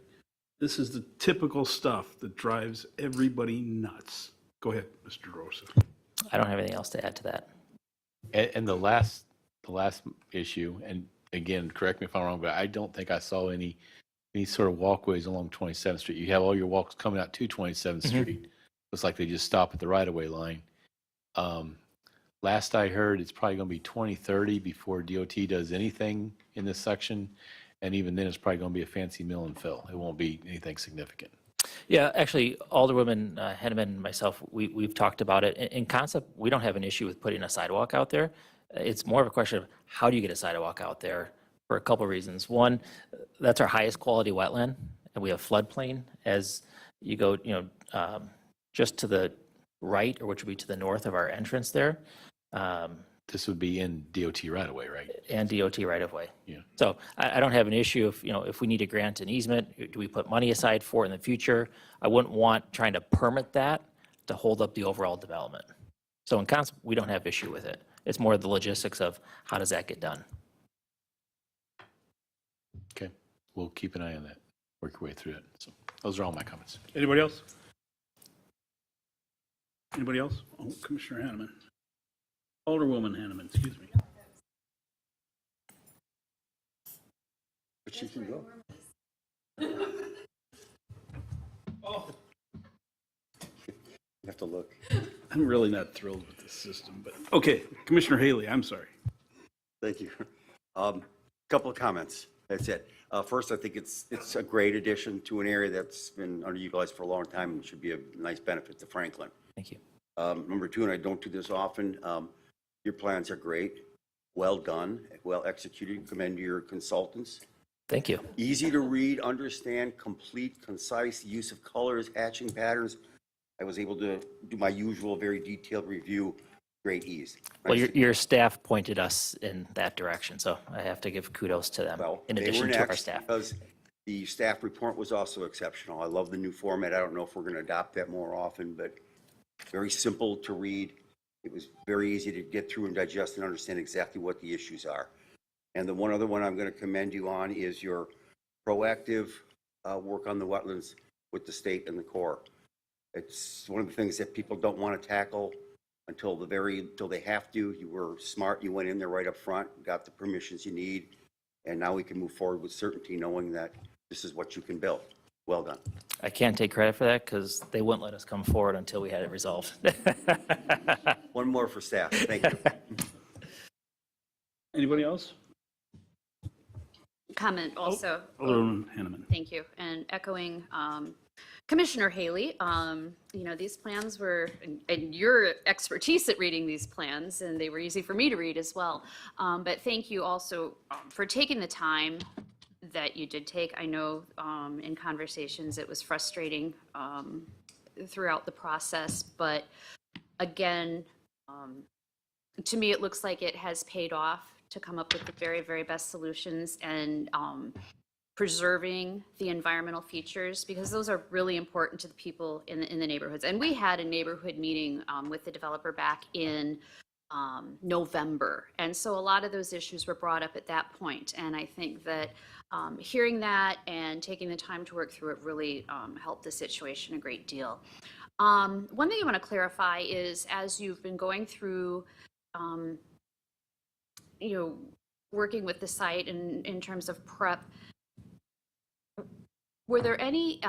This is the typical stuff that drives everybody nuts. Go ahead, Mr. Rosa. I don't have anything else to add to that. and the last issue, and again, correct me if I'm wrong, but I don't think I saw any sort of walkways along 27th Street. You have all your walks coming out to 27th Street. Looks like they just stop at the right-of-way line. Last I heard, it's probably going to be 2030 before DOT does anything in this section. And even then, it's probably going to be a fancy mill and fill. It won't be anything significant. Yeah, actually, Alderwoman Henneman and myself, we've talked about it. In concept, we don't have an issue with putting a sidewalk out there. It's more of a question of how do you get a sidewalk out there for a couple of reasons. One, that's our highest quality wetland, and we have floodplain. As you go, just to the right, or which would be to the north of our entrance there, This would be in DOT right-of-way, right? and DOT right-of-way. Yeah. So I don't have an issue if we need to grant an easement, do we put money aside for it in the future? I wouldn't want trying to permit that to hold up the overall development. So in concept, we don't have issue with it. It's more the logistics of how does that get done? Okay, we'll keep an eye on that, work your way through it. So those are all my comments. Anybody else? Anybody else? Oh, Commissioner Hanneman. Alderwoman Hanneman, excuse me. But she can go. Oh, You have to look. I'm really not thrilled with this system, but, okay, Commissioner Haley, I'm sorry. Thank you. Couple of comments. That's it. First, I think it's a great addition to an area that's been underutilized for a long time and should be a nice benefit to Franklin. Thank you. Number two, and I don't do this often, your plans are great, well done, well executed. Commend your consultants. Thank you. Easy to read, understand, complete, concise, use of colors, hatching patterns. I was able to do my usual very detailed review, great ease. Well, your staff pointed us in that direction, so I have to give kudos to them, Well, in they were addition to our next staff. Because the staff report was also exceptional. I love the new format. I don't know if we're going to adopt that more often, but very simple to read. It was very easy to get through and digest and understand exactly what the issues are. And the one other one I'm going to commend you on is your proactive work on the wetlands with the state and the Corps. It's one of the things that people don't want to tackle until they have to. You were smart. You went in there right up front, got the permissions you need, and now we can move forward with certainty, knowing that this is what you can build. Well done. I can't take credit for that because they wouldn't let us come forward until we had it resolved. One more for staff. Thank you. Anybody else? Comment also. Alderwoman Hanneman. Thank you. And echoing Commissioner Haley, these plans were, and your expertise at reading these plans, and they were easy for me to read as well. But thank you also for taking the time that you did take. I know in conversations it was frustrating throughout the process, but again, to me, it looks like it has paid off to come up with the very, very best solutions and preserving the environmental features, because those are really important to the people in the neighborhoods. And we had a neighborhood meeting with the developer back in November. And so a lot of those issues were brought up at that point. And I think that hearing that and taking the time to work through it really helped the situation a great deal. One thing I want to clarify is, as you've been going through working with the site in terms of prep, were there any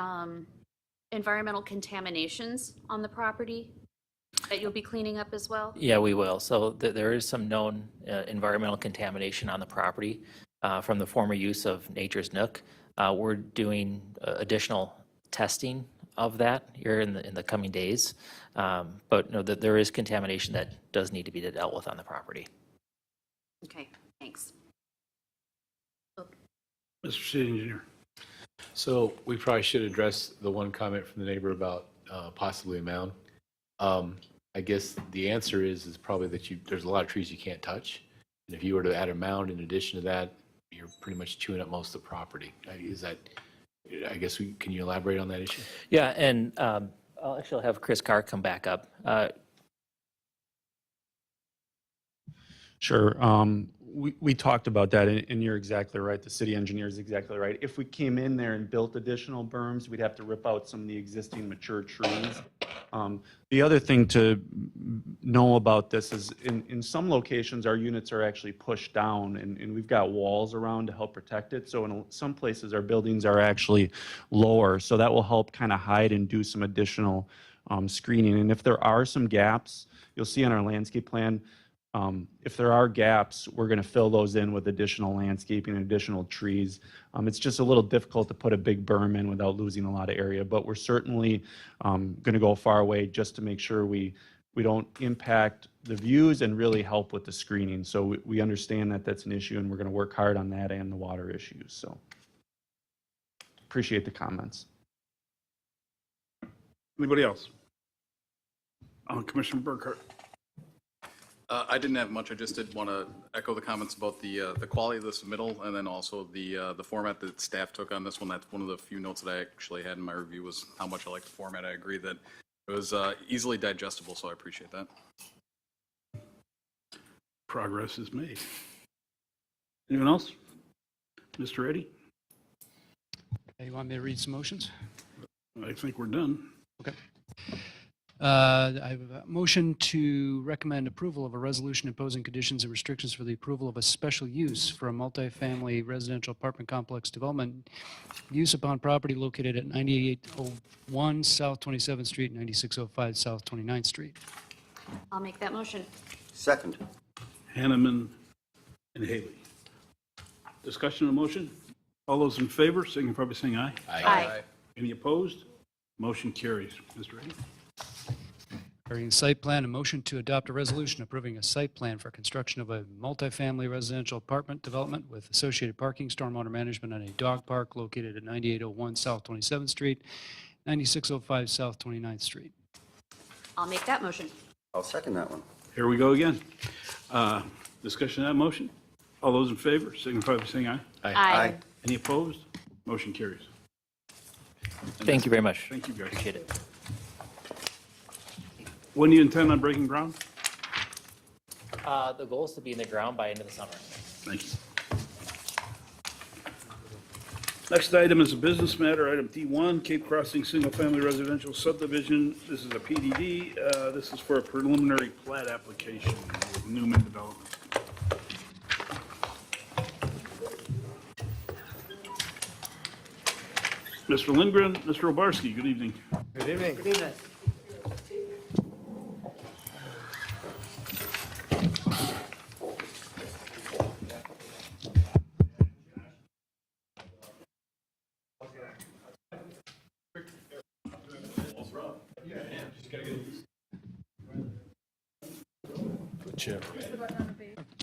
environmental contaminations on the property that you'll be cleaning up as well? Yeah, we will. So there is some known environmental contamination on the property from the former use of Nature's Nook. We're doing additional testing of that here in the coming days. But no, there is contamination that does need to be dealt with on the property. Okay, thanks. Mr. City Engineer. So we probably should address the one comment from the neighbor about possibly a mound. I guess the answer is probably that there's a lot of trees you can't touch. And if you were to add a mound in addition to that, you're pretty much chewing up most of the property. Is that I guess can you elaborate on that issue? Yeah, and I'll actually have Chris Carr come back up. Sure. We talked about that, and you're exactly right. The city engineer is exactly right. If we came in there and built additional berms, we'd have to rip out some of the existing mature trees. The other thing to know about this is in some locations, our units are actually pushed down, and we've got walls around to help protect it. So in some places, our buildings are actually lower. So that will help kind of hide and do some additional screening. And if there are some gaps, you'll see on our landscape plan, if there are gaps, we're going to fill those in with additional landscaping and additional trees. It's just a little difficult to put a big berm in without losing a lot of area, but we're certainly going to go far away just to make sure we don't impact the views and really help with the screening. So we understand that that's an issue, and we're going to work hard on that and the water issues. So appreciate the comments. Anybody else? Commissioner Burkhart. I didn't have much. I just did want to echo the comments about the quality of the submittal, and then also the format that staff took on this one. That's one of the few notes that I actually had in my review, was how much I like the format. I agree that it was easily digestible, so I appreciate that. Progress is made. Anyone else? Mr. Eddy? You want me to read some motions? I think we're done. Okay. I have a motion to recommend approval of a resolution imposing conditions and restrictions for the approval of a special use for a multifamily residential apartment complex development use upon property located at 9801 South 27th Street, 9605 South 29th Street. I'll make that motion. Second. Hanneman and Haley. Discussion on the motion? All those in favor, signify by saying aye. Aye. Any opposed? Motion carries. Mr. Eddy? Regarding site plan, a motion to adopt a resolution approving a site plan for construction of a multifamily residential apartment development with associated parking, stormwater management, and a dog park located at 9801 South 27th Street, 9605 South 29th Street. I'll make that motion. I'll second that one. Here we go again. Discussion on that motion? All those in favor, signify by saying aye. Aye. Any opposed? Motion carries. Thank you very much. Thank you, guys. Appreciate it. When do you intend on breaking ground? The goal is to be in the ground by end of the summer. Thank you. Next item is a business matter, item D1, Cape Crossing Single Family Residential Subdivision. This is a PDD. This is for a preliminary plat application with Newman Development. Mr. Lindgren, Mr. Obarski, good evening. Good evening. Good evening.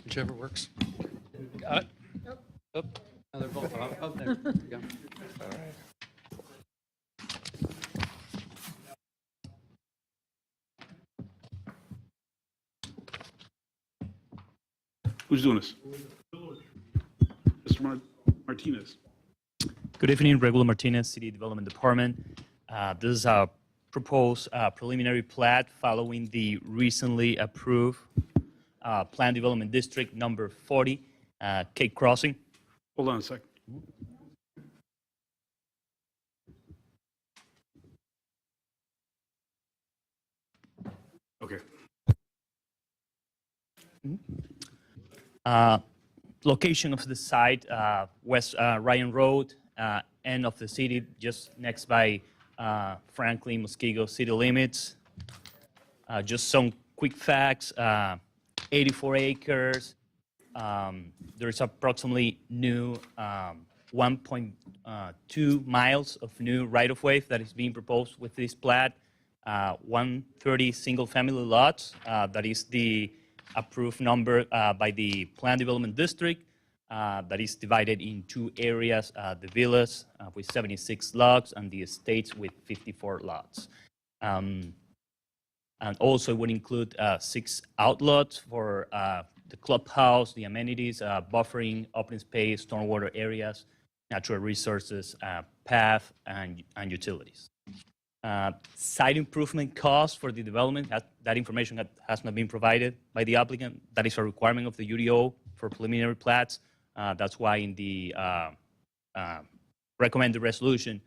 Whichever works. Got it? Yep. Oh, they're both off. Oh, there we go. Who's doing this? Mr. Martinez. Good evening, Regular Martinez, City Development Department. This is a proposed preliminary plat following the recently approved Plan Development District number 40, Cape Crossing. Hold on a second. Okay. Location of the site, West Ryan Road, end of the city, just next by Franklin, Muskego city limits. Just some quick facts, 84 acres. There's approximately new 1.2 miles of new right-of-way that is being proposed with this plat. 130 single-family lots, that is the approved number by the Plan Development District, that is divided in two areas, the villas with 76 lots and the estates with 54 lots. And also it would include 6 outlots for the clubhouse, the amenities, buffering, open space, stormwater areas, natural resources, path, and utilities. Site improvement costs for the development, that information has not been provided by the applicant. That is a requirement of the UDO for preliminary plats. That's why in the recommended resolution,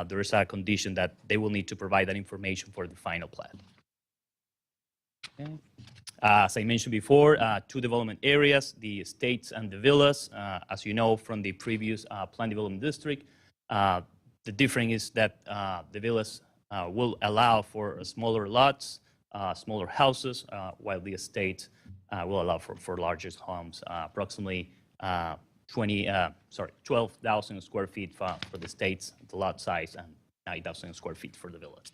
there is a condition that they will need to provide that information for the final plat. Okay. As I mentioned before, two development areas, the estates and the villas. As you know from the previous plan development district, the difference is that the villas will allow for smaller lots, smaller houses, while the estate will allow for larger homes, approximately 12,000 square feet for the estates, the lot size, and 9,000 square feet for the villas.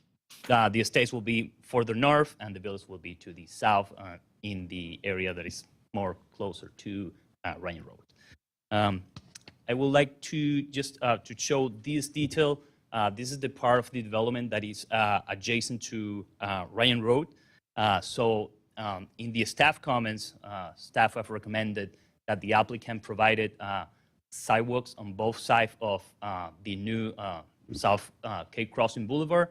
The estates will be further north, and the villas will be to the south in the area that is more closer to Ryan Road. I would like to just to show this detail. This is the part of the development that is adjacent to Ryan Road. In the staff comments, staff have recommended that the applicant provided sidewalks on both sides of the new South Cape Crossing Boulevard.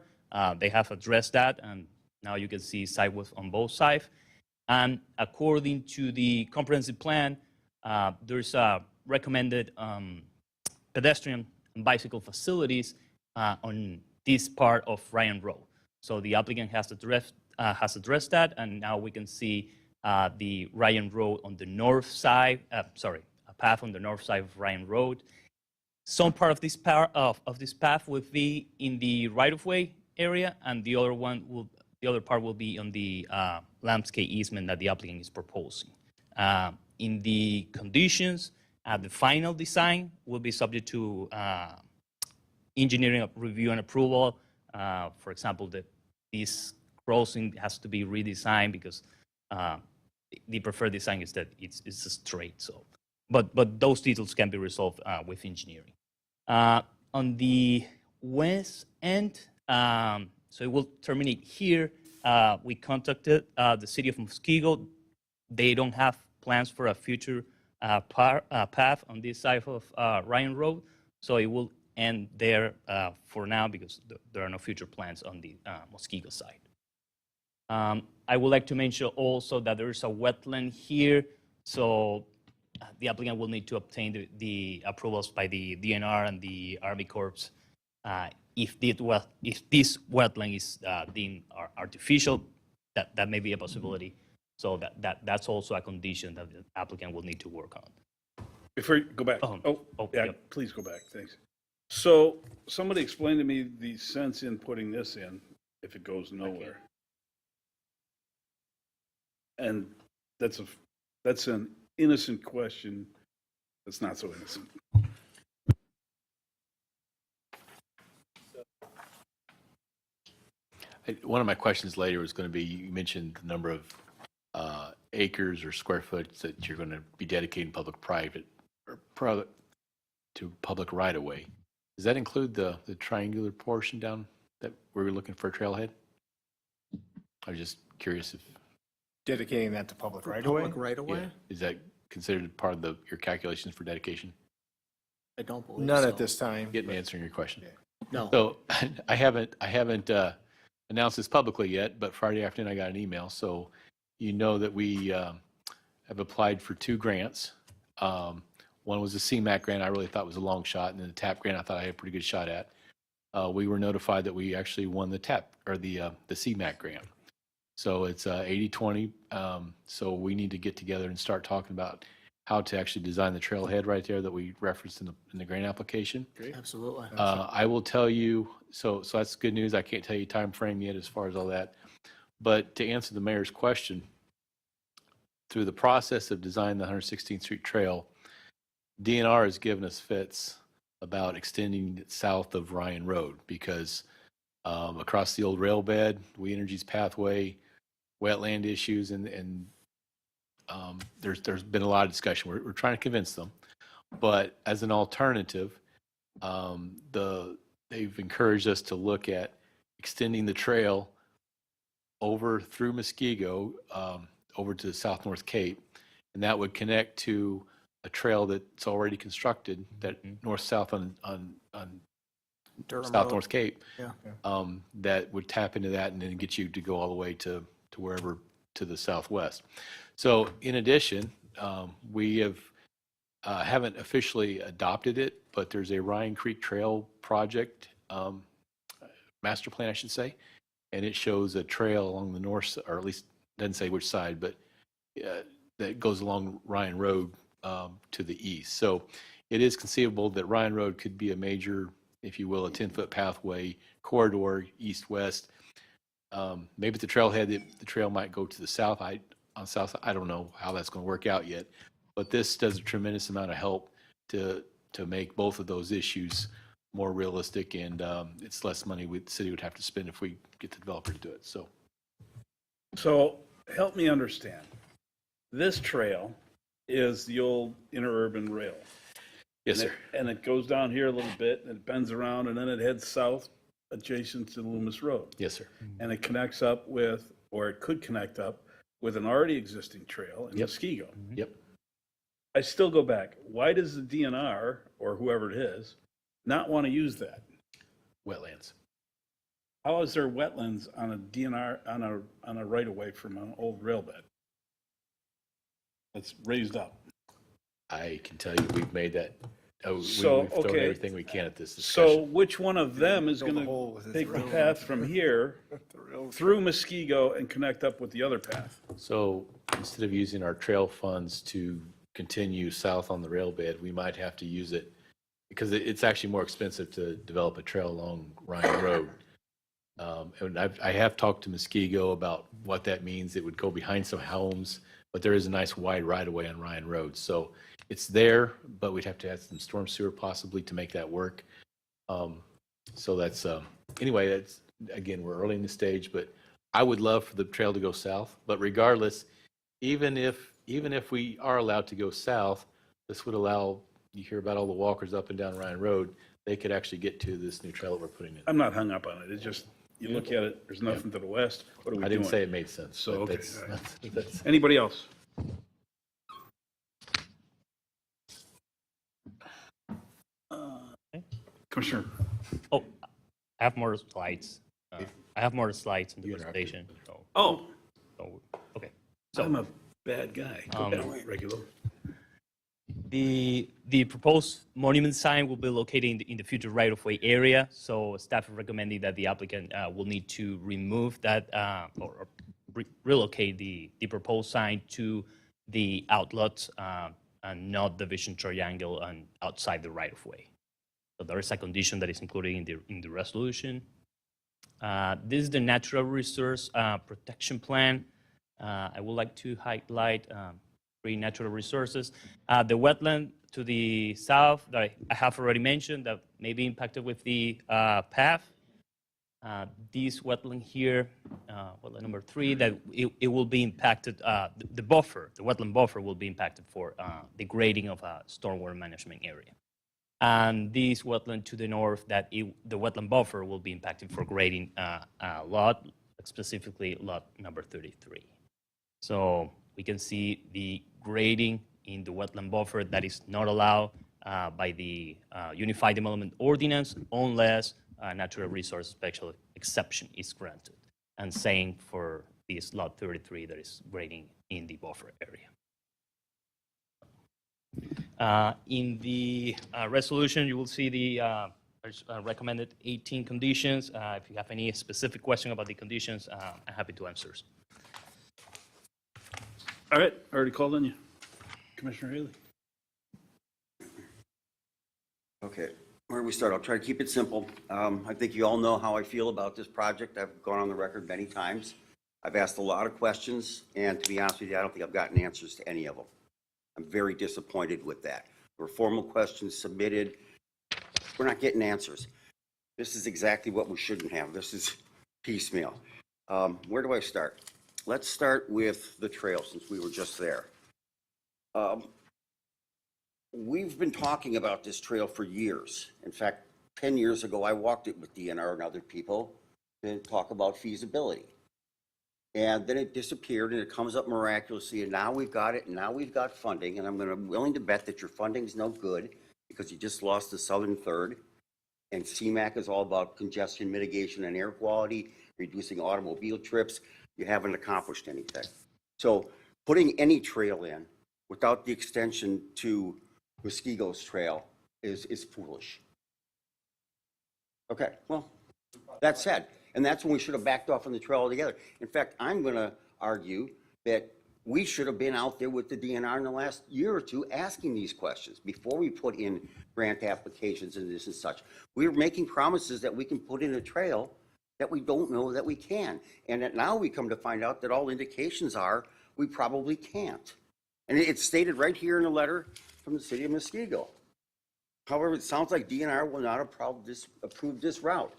They have addressed that, and now you can see sidewalks on both sides. And according to the comprehensive plan, there's a recommended pedestrian and bicycle facilities on this part of Ryan Road. So the applicant has addressed that, and now we can see the Ryan Road on the north side, a path on the north side of Ryan Road. Some part of this path will be in the right-of-way area, and the other part will be on the landscape easement that the applicant is proposing. In the conditions, the final design will be subject to engineering review and approval. For example, this crossing has to be redesigned because the preferred design is that it's straight. So, but those details can be resolved with engineering. On the west end, so it will terminate here. We contacted the city of Muskego. They don't have plans for a future path on this side of Ryan Road, so it will end there for now because there are no future plans on the Muskego side. I would like to mention also that there is a wetland here, so the applicant will need to obtain the approvals by the DNR and the Army Corps. If this wetland is deemed artificial, that may be a possibility. So that's also a condition that the applicant will need to work on. Before you go back, yeah, yep. please go back, thanks. So somebody explain to me the sense in putting this in if it goes nowhere. And that's an innocent question. That's not so innocent. One of my questions later was going to be, you mentioned the number of acres or square foot that you're going to be dedicating public-private or to public right-of-way. Does that include the triangular portion down that we're looking for a trailhead? I was just curious if. Dedicating that to public right-of-way? Public right-of-way? Is that considered part of your calculations for dedication? I don't believe None so. at this time. Getting answering your question. No. So I haven't announced this publicly yet, but Friday afternoon I got an email. So you know that we have applied for 2 grants. One was a CMAQ grant I really thought was a long shot, and then the TAP grant I thought I had a pretty good shot at. We were notified that we actually won the TAP or the CMAQ grant. So it's 80-20. So we need to get together and start talking about how to actually design the trailhead right there that we referenced in the grant application. Absolutely. I will tell you, so that's good news. I can't tell you time frame yet as far as all that. But to answer the mayor's question, through the process of designing the 116th Street Trail, DNR has given us fits about extending it south of Ryan Road because across the old rail bed, We Energy's pathway, wetland issues, and there's been a lot of discussion. We're trying to convince them. But as an alternative, they've encouraged us to look at extending the trail over through Muskego over to the South North Cape, and that would connect to a trail that's already constructed that north-south on Durham South Road. North Cape. Yeah. That would tap into that and then get you to go all the way to wherever to the southwest. So in addition, we haven't officially adopted it, but there's a Ryan Creek Trail project, master plan, I should say, and it shows a trail along the north, or at least doesn't say which side, but that goes along Ryan Road to the east. So it is conceivable that Ryan Road could be a major, if you will, a 10-foot pathway corridor, east-west. Maybe at the trailhead, the trail might go to the south. On south, I don't know how that's going to work out yet, but this does a tremendous amount of help to make both of those issues more realistic, and it's less money the city would have to spend if we get the developer to do it. So help me understand. This trail is the old interurban rail. Yes, And sir. and it goes down here a little bit, and it bends around, and then it heads south adjacent to Loomis Road. Yes, sir. And it connects up with, or it could connect up with an already existing trail in Yep. Muskego. Yep. I still go back, why does the DNR, or whoever it is, not want to use that? Wetlands. How is there wetlands on a DNR, on a right-of-way from an old rail bed that's raised up? I can tell you, we've made that. So, We've thrown okay. everything we can at this So discussion. which one of them is Build a going hole with to his take the railroad. path from here through Muskego and connect up with the other path? So instead of using our trail funds to continue south on the rail bed, we might have to use it because it's actually more expensive to develop a trail along Ryan Road. And I have talked to Muskego about what that means. It would go behind some homes, but there is a nice wide right-of-way on Ryan Road. So it's there, but we'd have to add some storm sewer possibly to make that work. So that's, anyway, that's, again, we're early in the stage, but I would love for the trail to go south. But regardless, even if we are allowed to go south, this would allow, you hear about all the walkers up and down Ryan Road, they could actually get to this new trail that we're putting in. I'm not hung up on it. It's just, you look at it, there's nothing to the west. What are we I doing? didn't say it made sense. So, but okay, that's- all right. that's- Anybody else? Commissioner, Oh, I have more slides. I have more slides in the presentation. oh, Okay. I'm a bad guy. Go ahead, Regular. The proposed monument sign will be located in the future right-of-way area, so staff is recommending that the applicant will need to remove that or relocate the proposed sign to the outlet and not the vision triangle and outside the right-of-way. So there is a condition that is included in the resolution. This is the natural resource protection plan. I would like to highlight three natural resources. The wetland to the south that I have already mentioned that may be impacted with the path. This wetland here, wetland number 3, that it will be impacted, the wetland buffer will be impacted for the grading of a stormwater management area. And this wetland to the north, that the wetland buffer will be impacted for grading a lot, specifically lot number 33. So we can see the grading in the wetland buffer that is not allowed by the Unified Development Ordinance unless a natural resource special exception is granted. And same for this lot 33 that is grading in the buffer area. In the resolution, you will see the recommended 18 conditions. If you have any specific question about the conditions, I'm happy to answer. All right, I already called on you. Commissioner Haley. Okay, where do we start? I'll try to keep it simple. I think you all know how I feel about this project. I've gone on the record many times. I've asked a lot of questions, and to be honest with you, I don't think I've gotten answers to any of them. I'm very disappointed with that. There were formal questions submitted. We're not getting answers. This is exactly what we shouldn't have. This is piecemeal. Where do I start? Let's start with the trail, since we were just there. We've been talking about this trail for years. In fact, 10 years ago, I walked it with DNR and other people to talk about feasibility. And then it disappeared, and it comes up miraculously, and now we've got it, and now we've got funding, and I'm willing to bet that your funding's no good because you just lost the southern third. And CMAQ is all about congestion mitigation and air quality, reducing automobile trips. You haven't accomplished anything. So putting any trail in without the extension to Muskogeo's trail is foolish. Okay, well, that said, and that's when we should have backed off on the trail altogether. In fact, I'm going to argue that we should have been out there with the DNR in the last year or two asking these questions before we put in grant applications and this and such. We're making promises that we can put in a trail that we don't know that we can. And that now we come to find out that all indications are we probably can't. And it's stated right here in the letter from the city of Muskego. However, it sounds like DNR will not approve this route.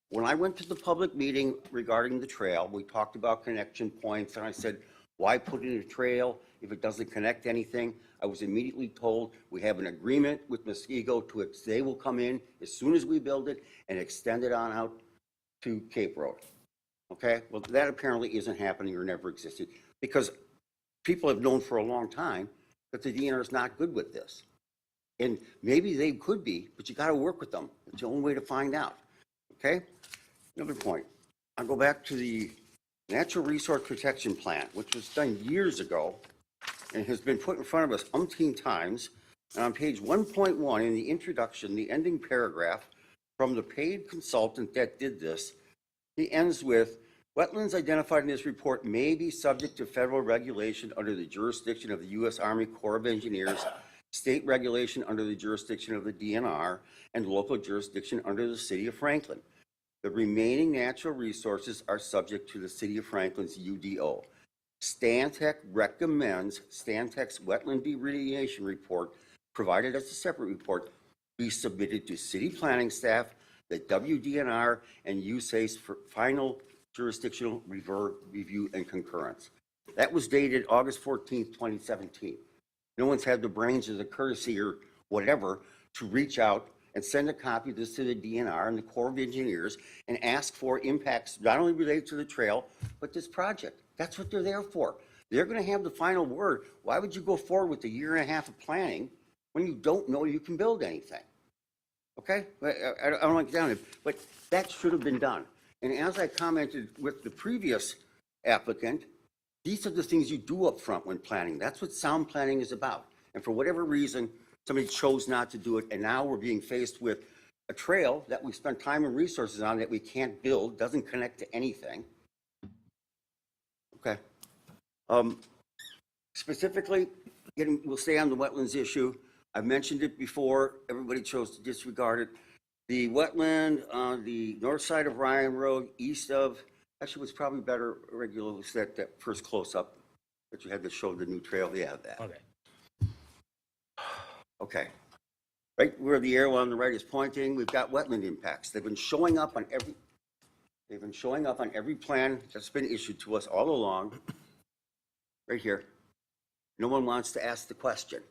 When I went to the public meeting regarding the trail, we talked about connection points, and I said, why put in a trail if it doesn't connect anything? I was immediately told we have an agreement with Muskego to they will come in as soon as we build it and extend it on out to Cape Road. Okay, well, that apparently isn't happening or never existed because people have known for a long time that the DNR is not good with this. And maybe they could be, but you got to work with them. It's the only way to find out. Okay? Another point. I'll go back to the Natural Resource Protection Plan, which was done years ago and has been put in front of us umpteen times. And on page 1.1 in the introduction, the ending paragraph from the paid consultant that did this, he ends with, wetlands identified in this report may be subject to federal regulation under the jurisdiction of the U.S. Army Corps of Engineers, state regulation under the jurisdiction of the DNR, and local jurisdiction under the city of Franklin. The remaining natural resources are subject to the city of Franklin's UDO. Stantec recommends Stantec's wetland delineation report, provided as a separate report, be submitted to city planning staff, the WDNR, and USACE for final jurisdictional review and concurrence. That was dated August 14th, 2017. No one's had the brains or the courtesy or whatever to reach out and send a copy of this to the DNR and the Corps of Engineers and ask for impacts not only related to the trail, but this project. That's what they're there for. They're going to have the final word. Why would you go forward with a year and a half of planning when you don't know you can build anything? Okay? I don't like down it, but that should have been done. And as I commented with the previous applicant, these are the things you do up front when planning. That's what sound planning is about. And for whatever reason, somebody chose not to do it, and now we're being faced with a trail that we spent time and resources on that we can't build, doesn't connect to anything. Okay. Specifically, we'll stay on the wetlands issue. I've mentioned it before. Everybody chose to disregard it. The wetland on the north side of Ryan Road, east of, actually was probably better regular set that first close-up that you had to show the new trail. Yeah, that. Okay. Okay. Right where the arrow on the right is pointing, we've got wetland impacts. They've been showing up on every plan that's been issued to us all along. Right here. No one wants to ask the question.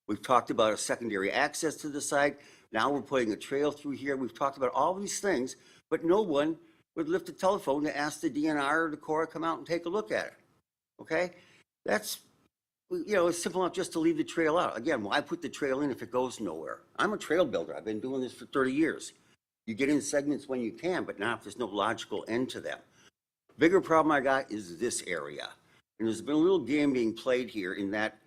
We've talked about a secondary access to the site. Now we're putting a trail through here. We've talked about all these things, but no one would lift a telephone to ask the DNR or the Corps to come out and take a look at it. Okay? That's, it's simple enough just to leave the trail out. Again, why put the trail in if it goes nowhere? I'm a trail builder. I've been doing this for 30 years. You get in segments when you can, but not if there's no logical end to them. Bigger problem I got is this area. And there's been a little game being played here in that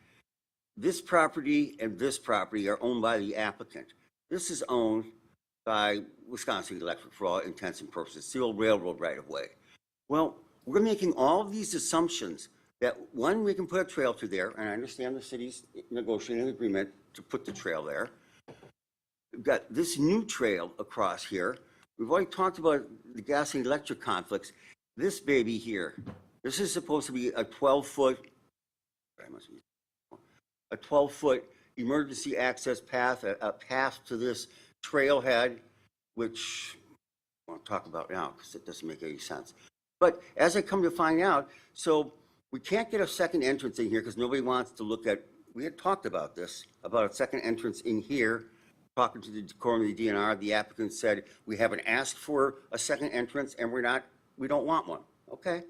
this property and this property are owned by the applicant. This is owned by Wisconsin Electric for all intents and purposes, it's the old railroad right of way. Well, we're making all of these assumptions that one, we can put a trail through there, and I understand the city's negotiating an agreement to put the trail there. We've got this new trail across here. We've already talked about the gas and electric conflicts. This baby here, this is supposed to be a 12-foot emergency access path, a path to this trailhead, which I won't talk about now because it doesn't make any sense. But as I come to find out, so we can't get a second entrance in here because nobody wants to look at, we had talked about this, about a second entrance in here. Talking to the Corps of the DNR, the applicant said, we haven't asked for a second entrance and we don't want one. Okay.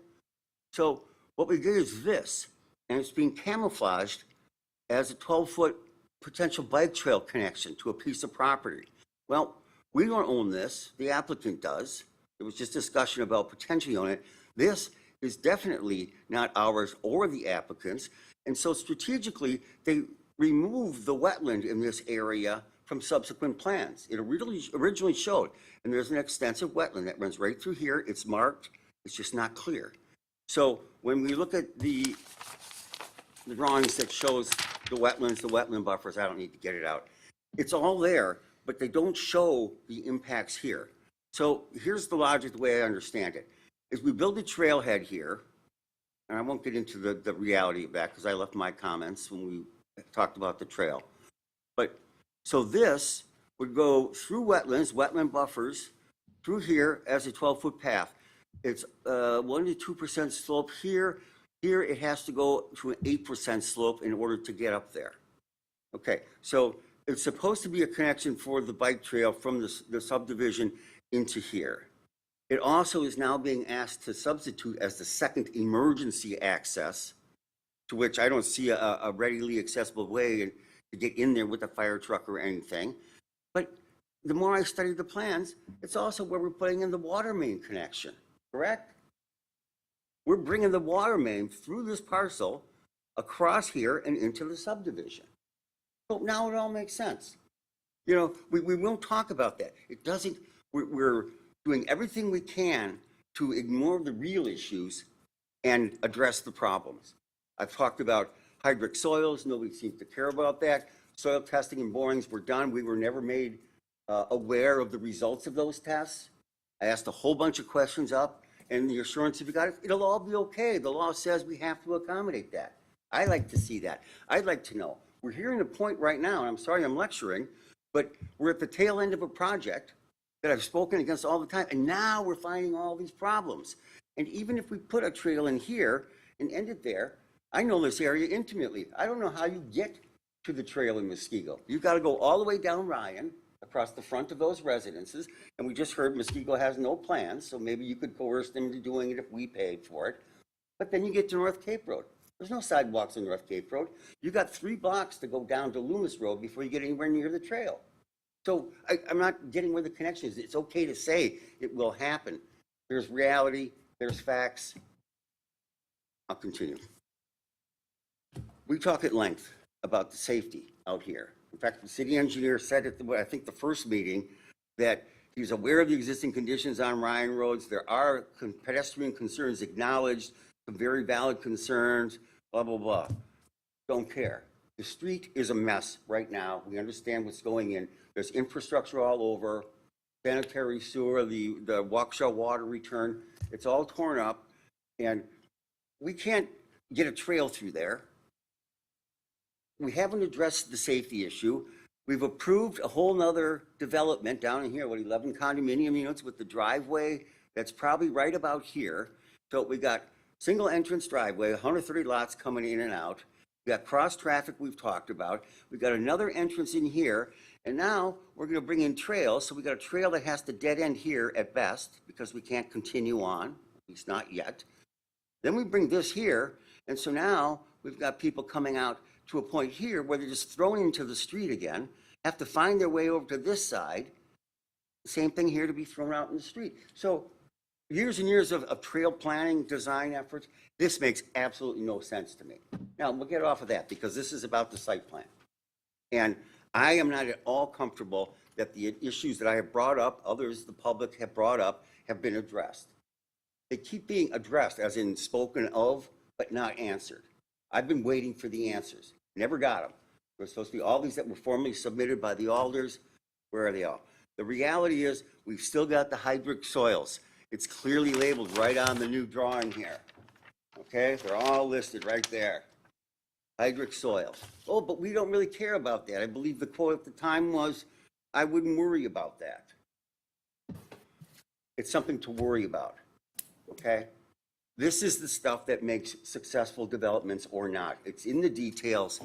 So what we did is this, and it's being camouflaged as a 12-foot potential bike trail connection to a piece of property. Well, We don't own this, the applicant does. There was just discussion about potentially owning it. This is definitely not ours or the applicant's. And so strategically, they removed the wetland in this area from subsequent plans. It originally showed, and there's an extensive wetland that runs right through here. It's marked, it's just not clear. So when we look at the drawings that shows the wetlands, the wetland buffers, I don't need to get it out. It's all there, but they don't show the impacts here. So here's the logic, the way I understand it, is we build a trailhead here, and I won't get into the reality of that because I left my comments when we talked about the trail. But so this would go through wetlands, wetland buffers, through here as a 12-foot path. It's 1 to 2% slope here. Here it has to go to an 8% slope in order to get up there. Okay, so it's supposed to be a connection for the bike trail from the subdivision into here. It also is now being asked to substitute as the second emergency access, to which I don't see a readily accessible way to get in there with a fire truck or anything. But the more I study the plans, it's also where we're putting in the water main connection, correct? We're bringing the water main through this parcel across here and into the subdivision. So now it all makes sense. You know, we won't talk about that. It doesn't, we're doing everything we can to ignore the real issues and address the problems. I've talked about hydric soils. Nobody seems to care about that. Soil testing and borings were done. We were never made aware of the results of those tests. I asked a whole bunch of questions up, and the assurance, if you got it, it'll all be okay. The law says we have to accommodate that. I like to see that. I'd like to know. We're hearing a point right now, and I'm sorry I'm lecturing, but we're at the tail end of a project that I've spoken against all the time, and now we're finding all these problems. And even if we put a trail in here and end it there, I know this area intimately. I don't know how you get to the trail in Muskego. You've got to go all the way down Ryan, across the front of those residences, and we just heard Muskego has no plans, so maybe you could coerce them into doing it if we paid for it. But then you get to North Cape Road. There's no sidewalks on North Cape Road. You got 3 blocks to go down to Loomis Road before you get anywhere near the trail. So I'm not getting where the connection is. It's okay to say it will happen. There's reality, there's facts. I'll continue. We talk at length about the safety out here. In fact, the city engineer said at I think the first meeting that he's aware of the existing conditions on Ryan roads. There are pedestrian concerns acknowledged, some very valid concerns, blah, blah, blah. Don't care. The street is a mess right now. We understand what's going in. There's infrastructure all over, sanitary sewer, the Waukesha water return. It's all torn up, and we can't get a trail through there. We haven't addressed the safety issue. We've approved a whole nother development down in here, 11 condominium units with the driveway that's probably right about here. So we got single entrance driveway, 130 lots coming in and out. We got cross traffic we've talked about. We've got another entrance in here, and now we're gonna bring in trails. So we got a trail that has to dead end here at best because we can't continue on, at least not yet. Then we bring this here, and so now we've got people coming out to a point here where they're just thrown into the street again, have to find their way over to this side. Same thing here to be thrown out in the street. So years and years of trail planning, design efforts, this makes absolutely no sense to me. Now, we'll get off of that because this is about the site plan. And I am not at all comfortable that the issues that I have brought up, others the public have brought up, have been addressed. They keep being addressed as in spoken of, but not answered. I've been waiting for the answers. Never got them. There's supposed to be all these that were formally submitted by the alders. Where are they all? The reality is we've still got the hydric soils. It's clearly labeled right on the new drawing here. Okay, they're all listed right there. Hydric soils. Oh, but we don't really care about that. I believe the quote at the time was, I wouldn't worry about that. It's something to worry about. Okay? This is the stuff that makes successful developments or not. It's in the details.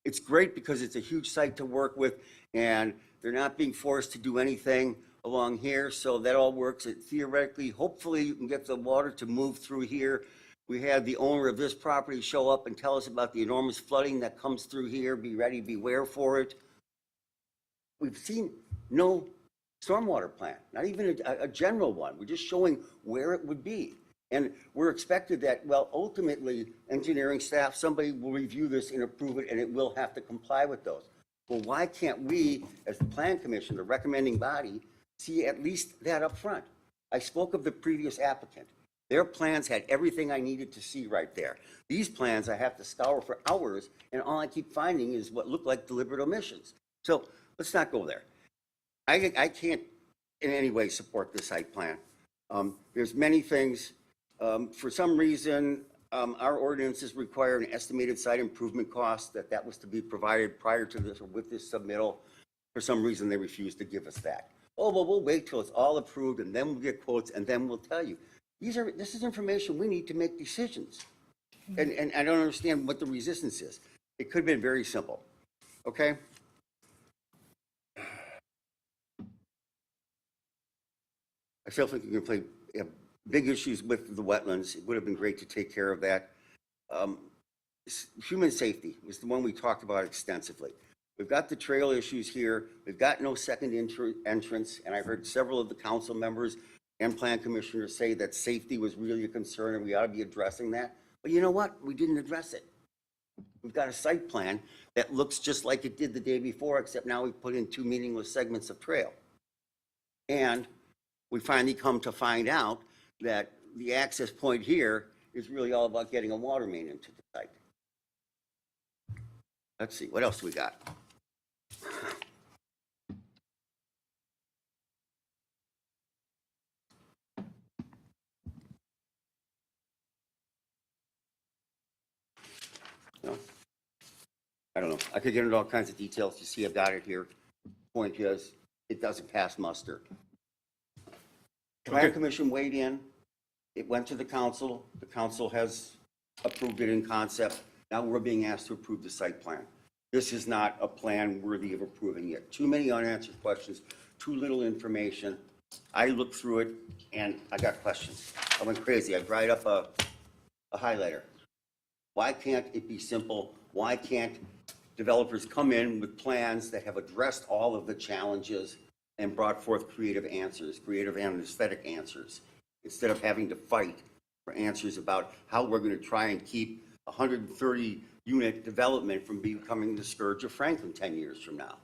It's great because it's a huge site to work with, and they're not being forced to do anything along here, so that all works. It theoretically, hopefully, you can get the water to move through here. We had the owner of this property show up and tell us about the enormous flooding that comes through here. Be ready, beware for it. We've seen no stormwater plan, not even a general one. We're just showing where it would be. And we're expected that, well, ultimately, engineering staff, somebody will review this and approve it, and it will have to comply with those. Well, why can't we, as the plan commission, the recommending body, see at least that up front? I spoke of the previous applicant. Their plans had everything I needed to see right there. These plans, I have to scour for hours, and all I keep finding is what look like deliberate omissions. So let's not go there. I can't in any way support the site plan. There's many things. For some reason, our ordinances require an estimated site improvement cost, that was to be provided prior to this or with this submittal. For some reason, they refused to give us that. Oh, well, we'll wait till it's all approved and then we'll get quotes and then we'll tell you. This is information we need to make decisions. And I don't understand what the resistance is. It could have been very simple, okay? I still think you can have big issues with the wetlands. It would have been great to take care of that. Human safety was the one we talked about extensively. We've got the trail issues here. We've got no second entrance, and I heard several of the council members and plan commissioners say that safety was really a concern and we ought to be addressing that. But you know what? We didn't address it. We've got a site plan that looks just like it did the day before, except now we've put in 2 meaningless segments of trail. And we finally come to find out that the access point here is really all about getting a water main into the site. Let's see, what else do we got? No. I don't know. I could get into all kinds of details. You see, I've got it here. Point is, it doesn't pass muster. Plan commission weighed in. It went to the council. The council has approved it in concept. Now we're being asked to approve the site plan. This is not a plan worthy of approving it. Too many unanswered questions, too little information. I looked through it and I got questions. I went crazy. I dried up a highlighter. Why can't it be simple? Why can't developers come in with plans that have addressed all of the challenges and brought forth creative answers, creative and aesthetic answers, instead of having to fight for answers about how we're going to try and keep 130 unit development from becoming the scourge of Franklin 10 years from now.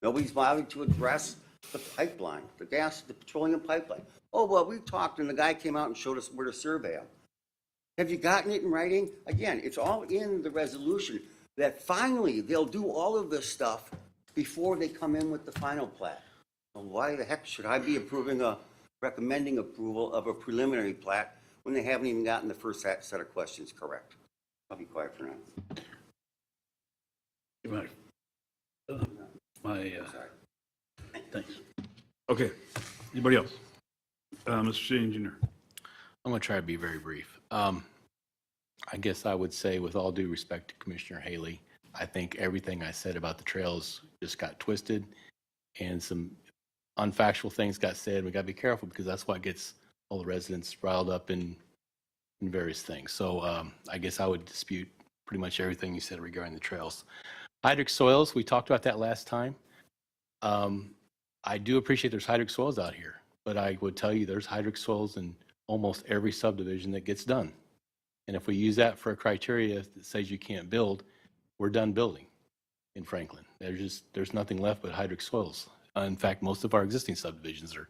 Nobody's bothered to address the pipeline, the petroleum pipeline. Oh, well, we talked and the guy came out and showed us where to survey them. Have you gotten it in writing? Again, it's all in the resolution that finally they'll do all of this stuff before they come in with the final plat. Well, why the heck should I be recommending approval of a preliminary plat when they haven't even gotten the first set of questions correct? I'll be quiet for now. My, Sorry. thanks. Okay, anybody else? Mr. City Engineer. I'm going to try to be very brief. I guess I would say, with all due respect to Commissioner Haley, I think everything I said about the trails just got twisted and some unfactual things got said. We got to be careful because that's what gets all the residents riled up in various things. So I guess I would dispute pretty much everything you said regarding the trails. Hydric soils, we talked about that last time. I do appreciate there's hydric soils out here, but I would tell you there's hydric soils in almost every subdivision that gets done. And if we use that for a criteria that says you can't build, we're done building in Franklin. There's nothing left but hydric soils. In fact, most of our existing subdivisions are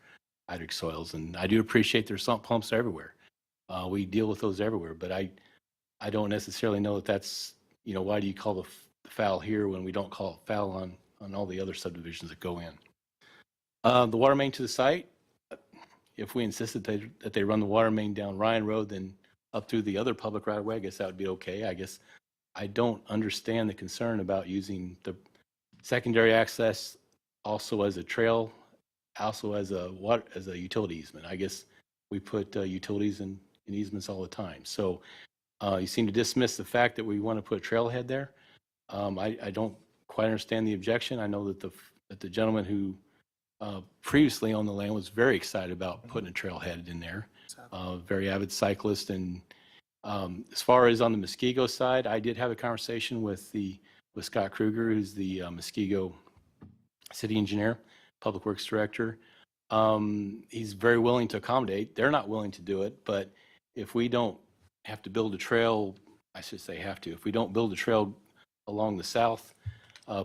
hydric soils, and I do appreciate there's sump pumps everywhere. We deal with those everywhere, but I don't necessarily know that that's, why do you call the foul here when we don't call it foul on all the other subdivisions that go in? The water main to the site, if we insisted that they run the water main down Ryan Road, then up through the other public right of way, I guess that would be okay. I guess I don't understand the concern about using the secondary access also as a trail, also as a utility easement. I guess we put utilities in easements all the time. So you seem to dismiss the fact that we want to put a trailhead there. I don't quite understand the objection. I know that the gentleman who previously owned the land was very excited about putting a trailhead in there. Very avid cyclist. And as far as on the Muskego side, I did have a conversation with Scott Kruger, who's the Muskego city engineer. Public Works Director. He's very willing to accommodate. They're not willing to do it, but if we don't have to build a trail, I should say have to, if we don't build a trail along the south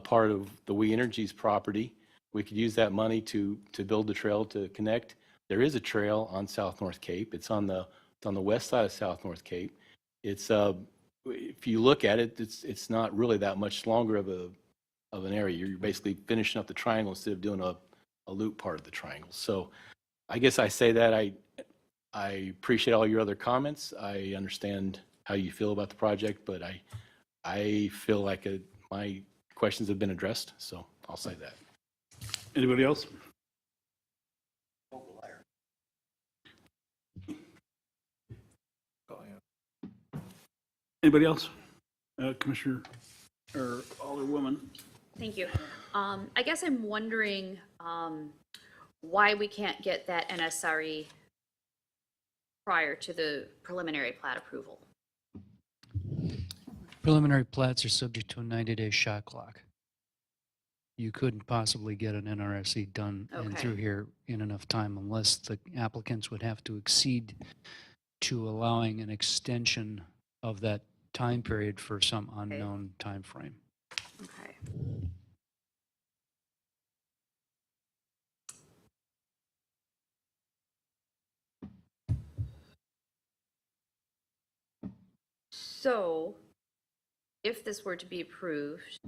part of the We Energies property, we could use that money to build the trail to connect. There is a trail on South North Cape. It's on the west side of South North Cape. It's if you look at it, it's not really that much longer of an area. You're basically finishing up the triangle instead of doing a loop part of the triangle. So I guess I say that I appreciate all your other comments. I understand how you feel about the project, but I feel like my questions have been addressed, so I'll say that. Anybody else? Anybody else? Commissioner or Alderwoman? Thank you. I guess I'm wondering why we can't get that NSRE prior to the preliminary plat approval. Preliminary plats are subject to a 90-day shot clock. You couldn't possibly get an NRSE done and Okay. through here in enough time unless the applicants would have to exceed to allowing an extension of that time period for some unknown time frame. Okay. So, if this were to be approved,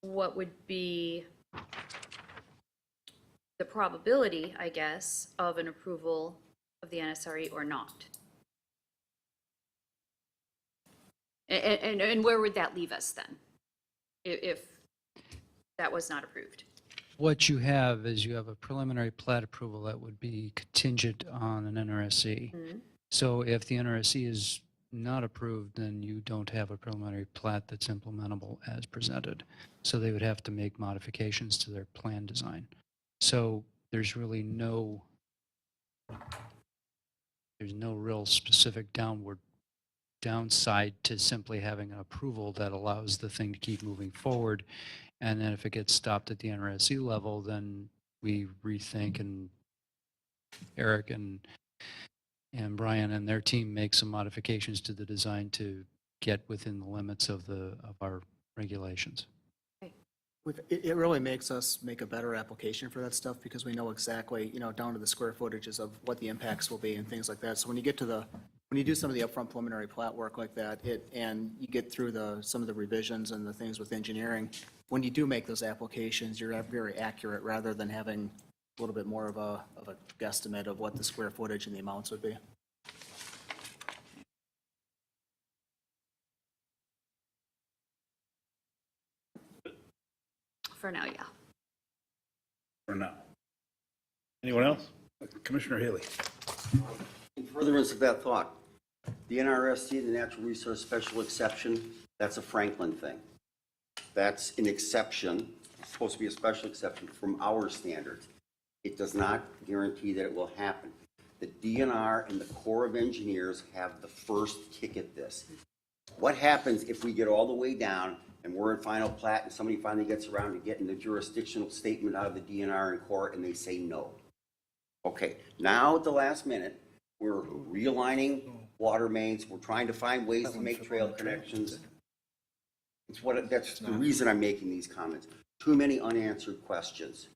what would be the probability, I guess, of an approval of the NSRE or not? And where would that leave us then, if that was not approved? What you have is you have a preliminary plat approval that would be contingent on an NRSE. So if the NRSE is not approved, then you don't have a preliminary plat that's implementable as presented. So they would have to make modifications to their plan design. So there's really no real specific downside to simply having an approval that allows the thing to keep moving forward. And then if it gets stopped at the NRSE level, then we rethink, and Eric and Brian and their team make some modifications to the design to get within the limits of our regulations. It really makes us make a better application for that stuff because we know exactly, down to the square footages of what the impacts will be and things like that. So when you do some of the upfront preliminary plat work like that, and you get through some of the revisions and the things with engineering, when you do make those applications, you're very accurate rather than having a little bit more of a guesstimate of what the square footage and the amounts would be. For now, yeah. For now. Anyone else? Commissioner Haley. In furtherance of that thought, the NRSC, the Natural Resource Special Exception, that's a Franklin thing. That's an exception, it's supposed to be a special exception from our standards. It does not guarantee that it will happen. The DNR and the Corps of Engineers have the first kick at this. What happens if we get all the way down and we're in final plat and somebody finally gets around to getting the jurisdictional statement out of the DNR and Corps and they say no? Okay, now at the last minute, we're realigning water mains, we're trying to find ways to make trail connections. That's the reason I'm making these comments. Too many unanswered questions.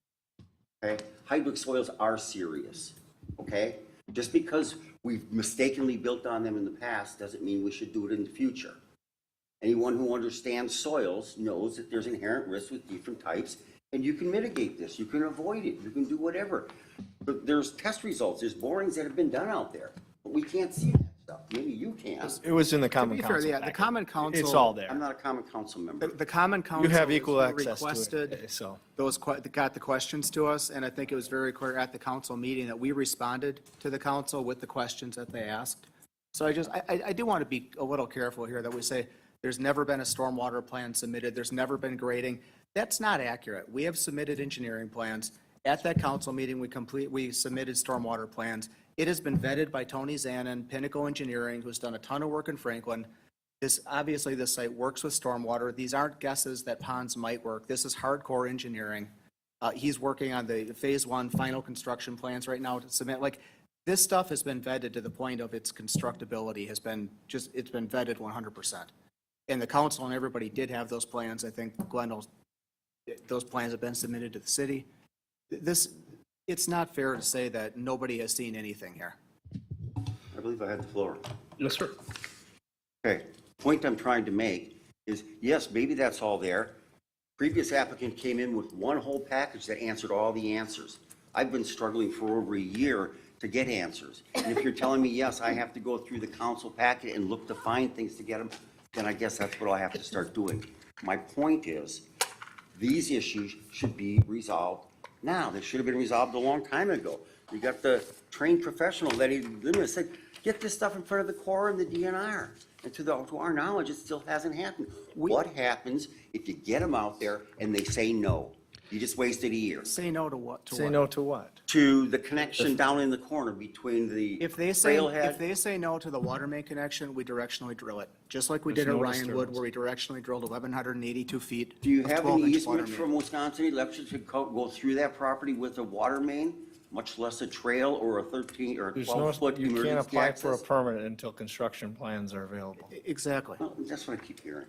Okay, hydric soils are serious. Okay, just because we've mistakenly built on them in the past doesn't mean we should do it in the future. Anyone who understands soils knows that there's inherent risks with different types, and you can mitigate this, you can avoid it, you can do whatever. But there's test results, there's borings that have been done out there, but we can't see that stuff. Maybe you can. It was in the To Common be Council. fair, yeah, the packet. Common Council. It's all there. I'm not a common council member. The Common Council. You have equal is access to requested it, so. got the questions to us, and I think it was very clear at the council meeting that we responded to the council with the questions that they asked. So I do want to be a little careful here that we say there's never been a stormwater plan submitted, there's never been grading. That's not accurate. We have submitted engineering plans. At that council meeting, we submitted stormwater plans. It has been vetted by Tony Zanin, Pinnacle Engineering, who's done a ton of work in Franklin. Obviously, this site works with stormwater. These aren't guesses that ponds might work. This is hardcore engineering. He's working on the Phase 1 final construction plans right now to submit. Like, this stuff has been vetted to the point of its constructability has been just, it's been vetted 100%. And the council and everybody did have those plans. I think Glenn knows, those plans have been submitted to the city. This, it's not fair to say that nobody has seen anything here. I believe I had the floor. Yes, sir. Okay, point I'm trying to make is, yes, maybe that's all there. Previous applicant came in with one whole package that answered all the answers. I've been struggling for over a year to get answers. And if you're telling me, yes, I have to go through the council packet and look to find things to get them, then I guess that's what I'll have to start doing. My point is, these issues should be resolved now. They should have been resolved a long time ago. You got the trained professional that said, get this stuff in front of the Corps and the DNR. And to our knowledge, it still hasn't happened. What happens if you get them out there and they say no? You just wasted a year. Say no to what? Say no to what? To the connection down in the corner between the If they say trailhead. no to the water main connection, we directionally drill it, just like we did There's at no Ryanwood, disturbance. where we directionally drilled 1,182 feet. Do you of have 12-inch any water easement main. from Wisconsin Electric to go through that property with a water main, much less a trail or a 13 or a There's no, 12-foot you can't emergency apply for a access? permit until construction plans are available. Exactly. Well, that's what I keep hearing.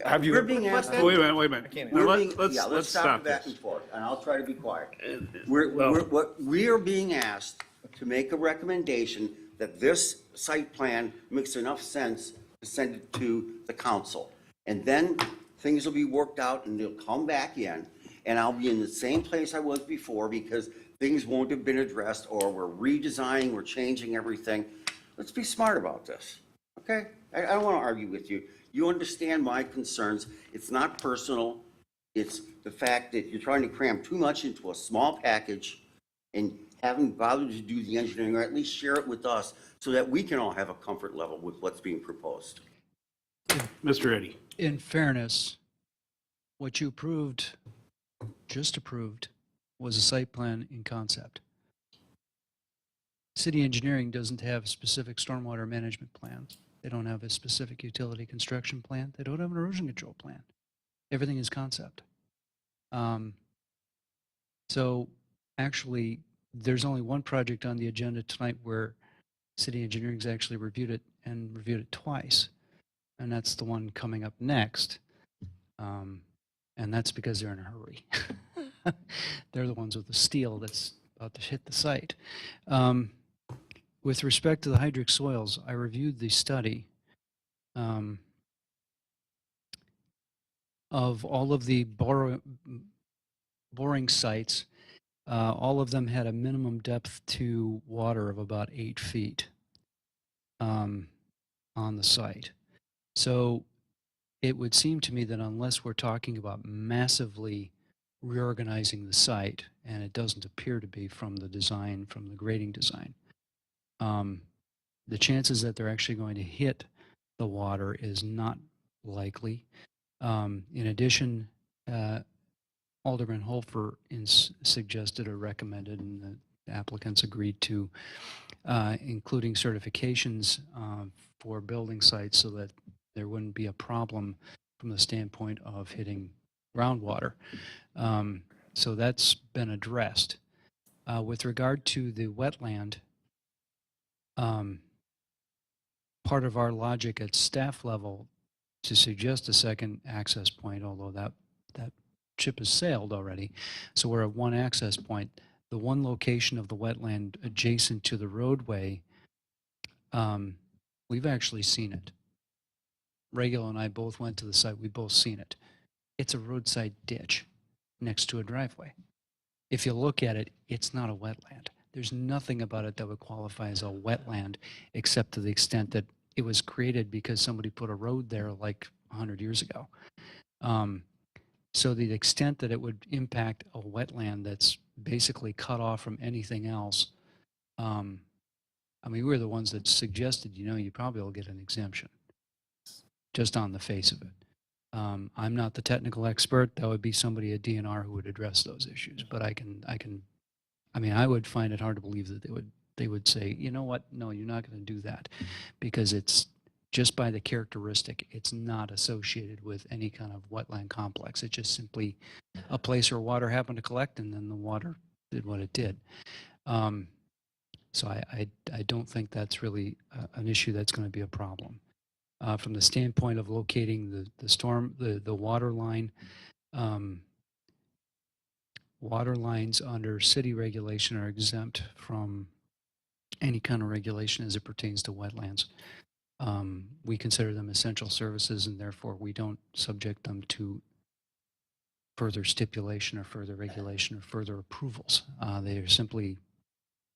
Have you- We're being asked. Wait a minute, wait a minute. can't- Now, We're being, let's yeah, let's stop stop the back this. and forth, and I'll try to be quiet. well- What we are being asked to make a recommendation that this site plan makes enough sense to send it to the council. And then things will be worked out and they'll come back in, and I'll be in the same place I was before because things won't have been addressed, or we're redesigning, we're changing everything. Let's be smart about this, okay? I don't want to argue with you. You understand my concerns. It's not personal. It's the fact that you're trying to cram too much into a small package and haven't bothered to do the engineering, or at least share it with us so that we can all have a comfort level with what's being proposed. Mr. Eddy. In fairness, what you approved, just approved, was a site plan in concept. City engineering doesn't have a specific stormwater management plan. They don't have a specific utility construction plan. They don't have an erosion control plan. Everything is concept. So actually, there's only one project on the agenda tonight where city engineering's actually reviewed it and reviewed it twice. And that's the one coming up next. And that's because they're in a hurry. They're the ones with the steel that's about to hit the site. With respect to the hydric soils, I reviewed the study of all of the boring sites. All of them had a minimum depth to water of about 8 feet on the site. So it would seem to me that unless we're talking about massively reorganizing the site, and it doesn't appear to be from the design, from the grading design, the chances that they're actually going to hit the water is not likely. In addition, Alderman Holfer suggested or recommended, and the applicants agreed to, including certifications for building sites so that there wouldn't be a problem from the standpoint of hitting groundwater. So that's been addressed. With regard to the wetland, part of our logic at staff level to suggest a second access point, although that ship has sailed already, so we're at one access point. The one location of the wetland adjacent to the roadway, we've actually seen it. Regulo and I both went to the site. We've both seen it. It's a roadside ditch next to a driveway. If you look at it, it's not a wetland. There's nothing about it that would qualify as a wetland, except to the extent that it was created because somebody put a road there like 100 years ago. So the extent that it would impact a wetland that's basically cut off from anything else, I mean, we're the ones that suggested, you probably will get an exemption, just on the face of it. I'm not the technical expert. That would be somebody at DNR who would address those issues. But I would find it hard to believe that they would say, you know what, no, you're not going to do that, because it's just by the characteristic, it's not associated with any kind of wetland complex. It's just simply a place where water happened to collect and then the water did what it did. So I don't think that's really an issue that's going to be a problem. From the standpoint of locating the water line, water lines under city regulation are exempt from any kind of regulation as it pertains to wetlands. We consider them essential services, and therefore we don't subject them to further stipulation or further regulation or further approvals. They are simply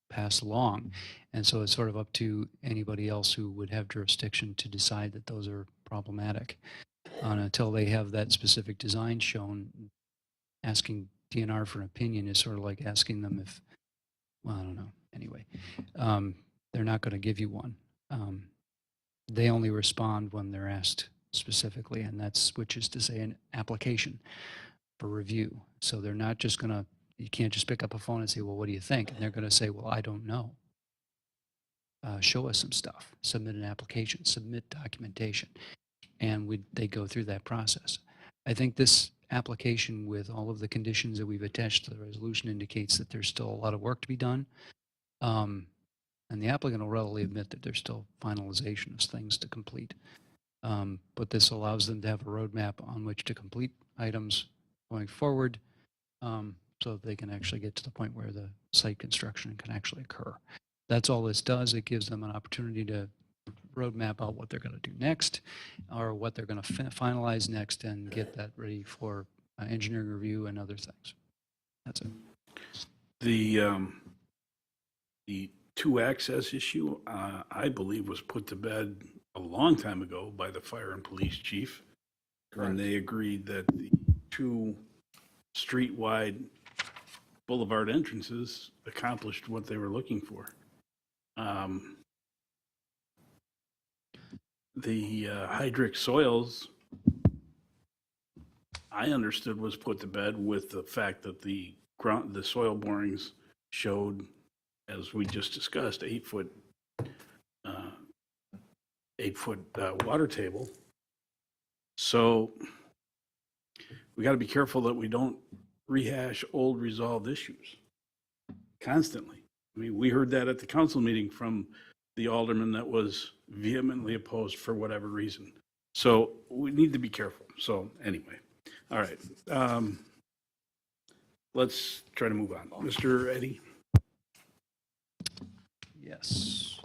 passed along. And so it's sort of up to anybody else who would have jurisdiction to decide that those are problematic. And until they have that specific design shown, asking DNR for an opinion is sort of like asking them if, well, I don't know. Anyway, they're not going to give you one. They only respond when they're asked specifically, and that's, which is to say, an application for review. So they're not just going to, you can't just pick up a phone and say, well, what do you think? And they're going to say, well, I don't know. Show us some stuff, submit an application, submit documentation. And they go through that process. I think this application with all of the conditions that we've attached to the resolution indicates that there's still a lot of work to be done. And the applicant will readily admit that there's still finalization of things to complete. But this allows them to have a roadmap on which to complete items going forward, so that they can actually get to the point where the site construction can actually occur. That's all this does. It gives them an opportunity to roadmap out what they're going to do next, or what they're going to finalize next, and get that ready for engineering review and other things. That's it. The two access issue, I believe, was put to bed a long time ago by the fire and police chief. And they agreed that the two street-wide boulevard entrances accomplished what they were looking for. The hydric soils, I understood, was put to bed with the fact that the soil borings showed, as we just discussed, 8-foot water table. So we got to be careful that we don't rehash old resolved issues constantly. I mean, we heard that at the council meeting from the alderman that was vehemently opposed for whatever reason. So we need to be careful. So anyway, all right. Let's try to move on. Mr. Eddy? Yes.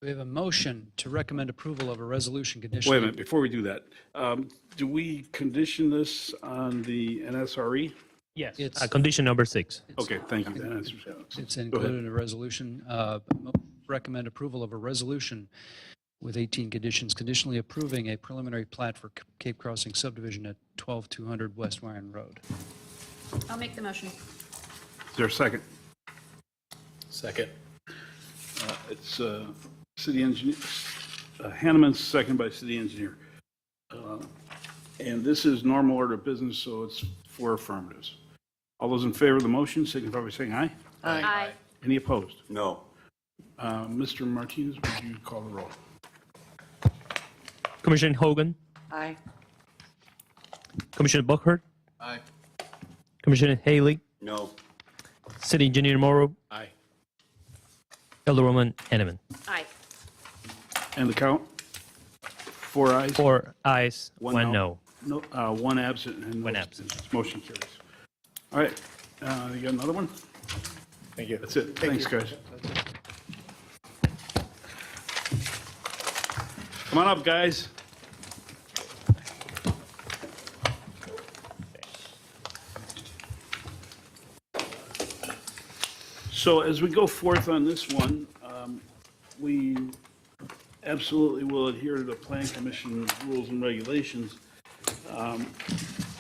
We have a motion to recommend approval of a resolution conditionally. Wait a minute, before we do that, do we condition this on the NSRE? Yes. It's- Condition number 6. Okay, thank you. That answers that. It's Go ahead. included in a resolution. Recommend approval of a resolution with 18 conditions, conditionally approving a preliminary plat for Cape Crossing subdivision at 12200 West Warren Road. I'll make the motion. Is there a second? Second. It's city engineer, Hanneman's second by city engineer. And this is normal order of business, so it's 4 affirmatives. All those in favor of the motion signify by saying aye. Aye. Any opposed? No. Mr. Martinez, would you call the roll? Commissioner Hogan, Aye. Commissioner Buckhart, Aye. Commissioner Haley, No. City Engineer Morrow, Aye. Alderwoman Henneman. Aye. And the count? 4 ayes? 4 ayes, One 1 no. no. No, 1 absent and no One absent. abstentions. Motion carries. All right, you got another one? Thank you. That's it. Thanks, guys. Come on up, guys. So as we go forth on this one, we absolutely will adhere to the Plan Commission rules and regulations.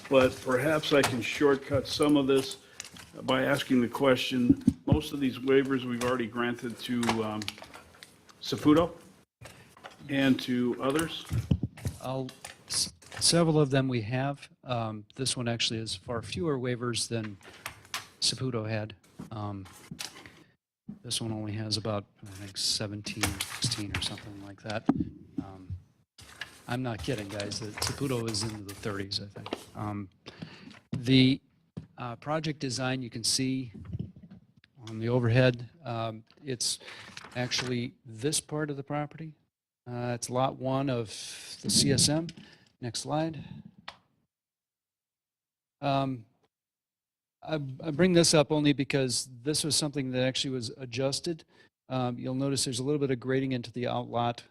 But perhaps I can shortcut some of this by asking the question, most of these waivers we've already granted to Saputo and to others. Several of them we have. This one actually has far fewer waivers than Saputo had. This one only has about, I think, 17, 16 or something like that. I'm not kidding, guys. The Saputo is into the 30s, I think. The project design, you can see on the overhead, it's actually this part of the property. It's Lot 1 of the CSM. Next slide. I bring this up only because this was something that actually was adjusted. You'll notice there's a little bit of grading into the outlot.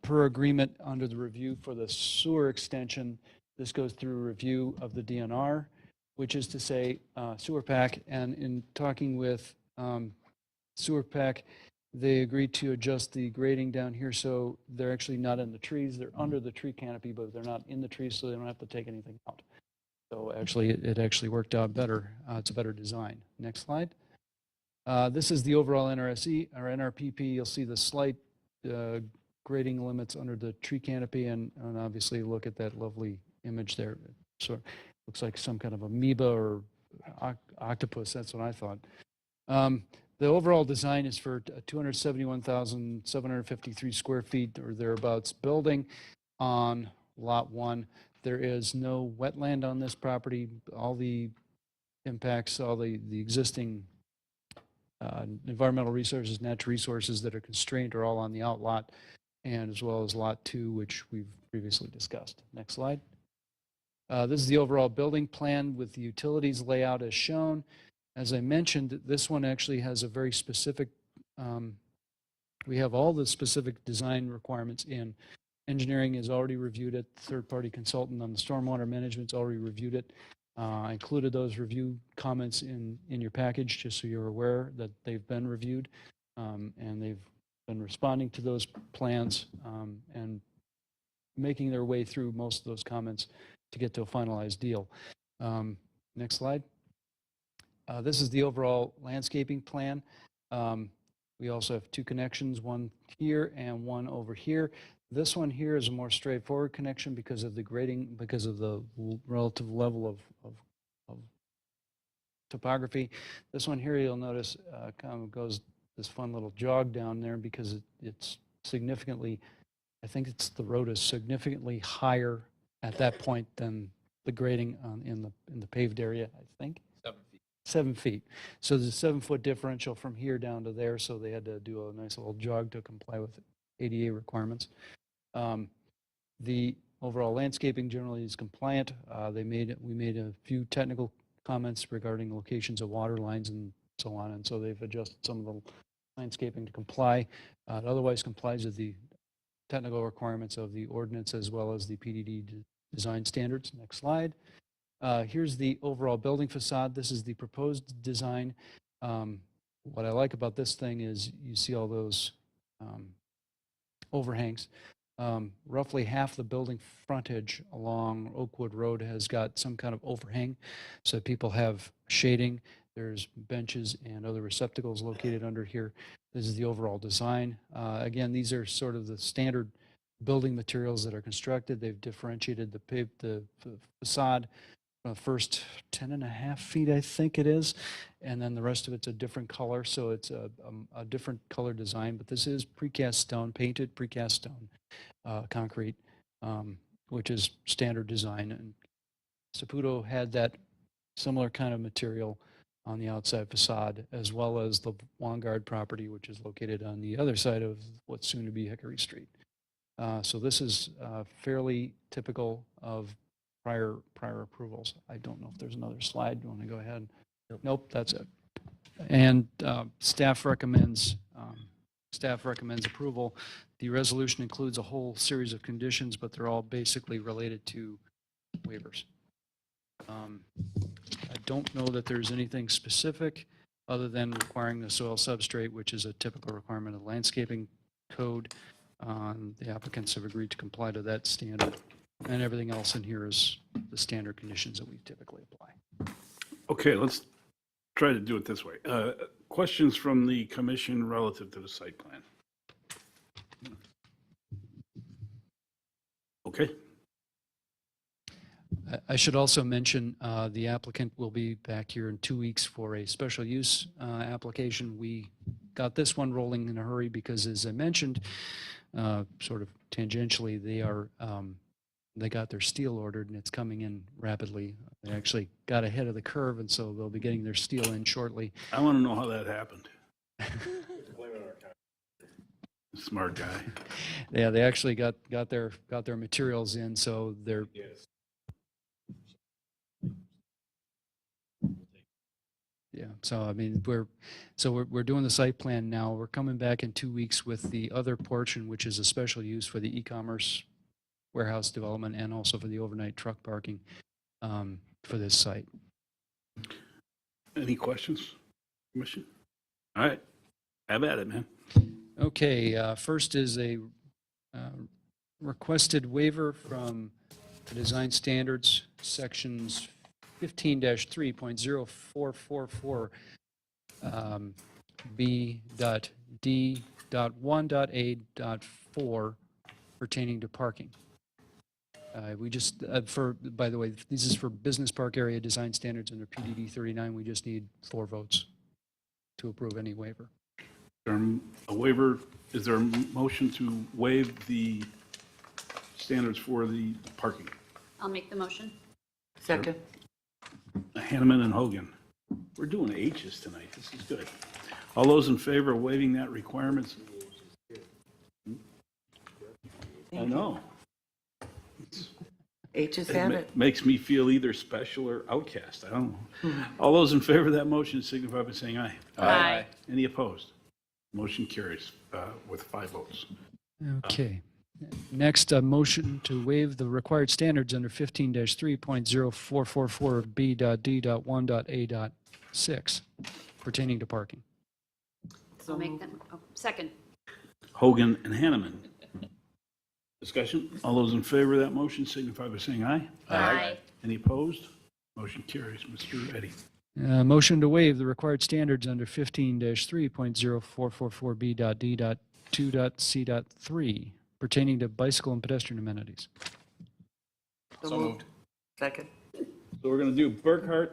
Per agreement under the review for the sewer extension, this goes through review of the DNR, which is to say sewer pack. And in talking with sewer pack, they agreed to adjust the grading down here so they're actually not in the trees. They're under the tree canopy, but they're not in the trees, so they don't have to take anything out. So actually, it actually worked out better. It's a better design. Next slide. This is the overall NRSE or NRPP. You'll see the slight grading limits under the tree canopy, and obviously look at that lovely image there. So it looks like some kind of amoeba or octopus. That's what I thought. The overall design is for 271,753 square feet or thereabouts building on Lot 1. There is no wetland on this property. All the impacts, all the existing environmental resources, natural resources that are constrained are all on the outlot, and as well as Lot 2, which we've previously discussed. Next slide. This is the overall building plan with the utilities layout as shown. As I mentioned, this one actually has a very specific, we have all the specific design requirements in. Engineering has already reviewed it. Third-party consultant on the stormwater management's already reviewed it. I included those review comments in your package, just so you're aware that they've been reviewed, and they've been responding to those plans and making their way through most of those comments to get to a finalized deal. Next slide. This is the overall landscaping plan. We also have two connections, one here and one over here. This one here is a more straightforward connection because of the grading, because of the relative level of topography. This one here, you'll notice, kind of goes this fun little jog down there because it's significantly, I think the road is significantly higher at that point than the grading in the paved area, I think. 7 feet. So there's a 7-foot differential from here down to there, so they had to do a nice little jog to comply with ADA requirements. The overall landscaping generally is compliant. We made a few technical comments regarding locations of water lines and so on, and so they've adjusted some of the landscaping to comply. It otherwise complies with the technical requirements of the ordinance as well as the PDD design standards. Next slide. Here's the overall building facade. This is the proposed design. What I like about this thing is you see all those overhangs. Roughly half the building frontage along Oakwood Road has got some kind of overhang, so people have shading. There's benches and other receptacles located under here. This is the overall design. Again, these are sort of the standard building materials that are constructed. They've differentiated the facade. First 10.5 feet, I think it is, and then the rest of it's a different color, so it's a different color design, but this is precast stone, painted precast stone, concrete, which is standard design. And Saputo had that similar kind of material on the outside facade, as well as the Wangard property, which is located on the other side of what's soon to be Hickory Street. So this is fairly typical of prior approvals. I don't know if there's another slide. You want to go ahead? Nope, that's it. And staff recommends approval. The resolution includes a whole series of conditions, but they're all basically related to waivers. I don't know that there's anything specific other than requiring the soil substrate, which is a typical requirement of landscaping code. The applicants have agreed to comply to that standard. And everything else in here is the standard conditions that we typically apply. Okay, let's try to do it this way. Questions from the commission relative to the site plan? Okay. I should also mention, the applicant will be back here in 2 weeks for a special use application. We got this one rolling in a hurry because, as I mentioned, sort of tangentially, they got their steel ordered and it's coming in rapidly. They actually got ahead of the curve, and so they'll be getting their steel in shortly. I want to know how that happened. Smart guy. Yeah, they actually got their materials in, so they're. Yeah, so I mean, we're doing the site plan now. We're coming back in 2 weeks with the other portion, which is a special use for the e-commerce warehouse development and also for the overnight truck parking for this site. Any questions, Commission? All right, have at it, man. Okay, first is a requested waiver from the design standards, sections 15-3.0444 B.D.1.A.4 pertaining to parking. We just, by the way, this is for business park area design standards under PDD 39. We just need 4 votes to approve any waiver. A waiver, is there a motion to waive the standards for the parking? I'll make the motion. Second. Hanneman and Hogan. We're doing H's tonight. This is good. All those in favor of waiving that requirements? I know. H's have it. Makes me feel either special or outcast. I don't know. All those in favor of that motion signify by saying aye. Aye. Any opposed? Motion carries with 5 votes. Okay. Next, a motion to waive the required standards under 15-3.0444 B.D.1.A.6 pertaining to parking. I'll make them, second. Hogan and Hanneman. Discussion? All those in favor of that motion signify by saying aye. Aye. Any opposed? Motion carries. Mr. Eddy. Motion to waive the required standards under 15-3.0444 B.D.2.C.3 pertaining to bicycle and pedestrian amenities. So moved. Second. So we're going to do Burkhart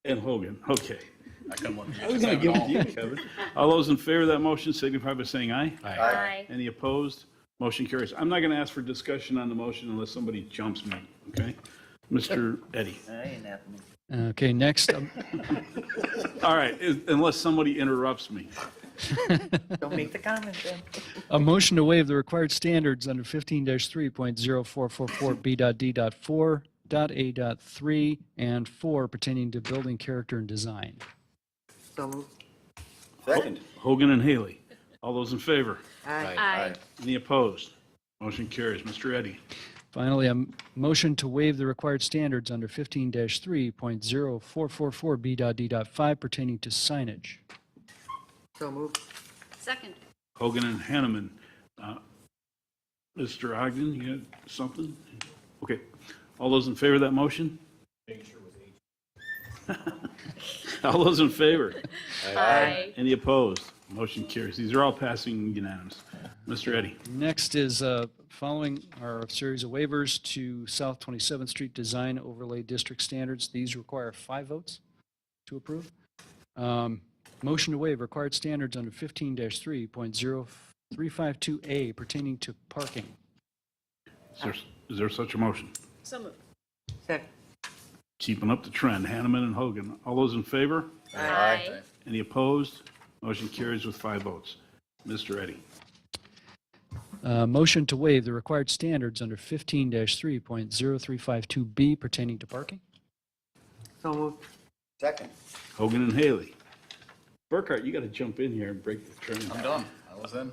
and Hogan. Okay. I was going to give it to you, Kevin. All those in favor of that motion signify by saying aye. Aye. Any opposed? Motion carries. I'm not going to ask for discussion on the motion unless somebody jumps me, okay? Mr. Eddy. Okay, next, All right, unless somebody interrupts me. Don't make the comment then. a motion to waive the required standards under 15-3.0444 B.D.4.A.3 and 4 pertaining to building character and design. So moved. Second. Hogan and Haley. All those in favor? Aye. Aye. Any opposed? Motion carries. Mr. Eddy. Finally, a motion to waive the required standards under 15-3.0444 B.D.5 pertaining to signage. So moved. Second. Hogan and Hanneman. Mr. Ogden, you had something? Okay. All those in favor of that motion? All those in favor? Aye. Any opposed? Motion carries. These are all passing unanimous. Mr. Eddy. Next is following our series of waivers to South 27th Street Design Overlay District Standards. These require 5 votes to approve. Motion to waive required standards under 15-3.0352A pertaining to parking. Is there such a motion? So moved. Second. Keeping up the trend. Hanneman and Hogan. All those in favor? Aye. Any opposed? Motion carries with 5 votes. Mr. Eddy. Motion to waive the required standards under 15-3.0352B pertaining to parking. So moved. Second. Hogan and Haley. Burkhart, you got to jump in here and break the trend. I'm done. I was in.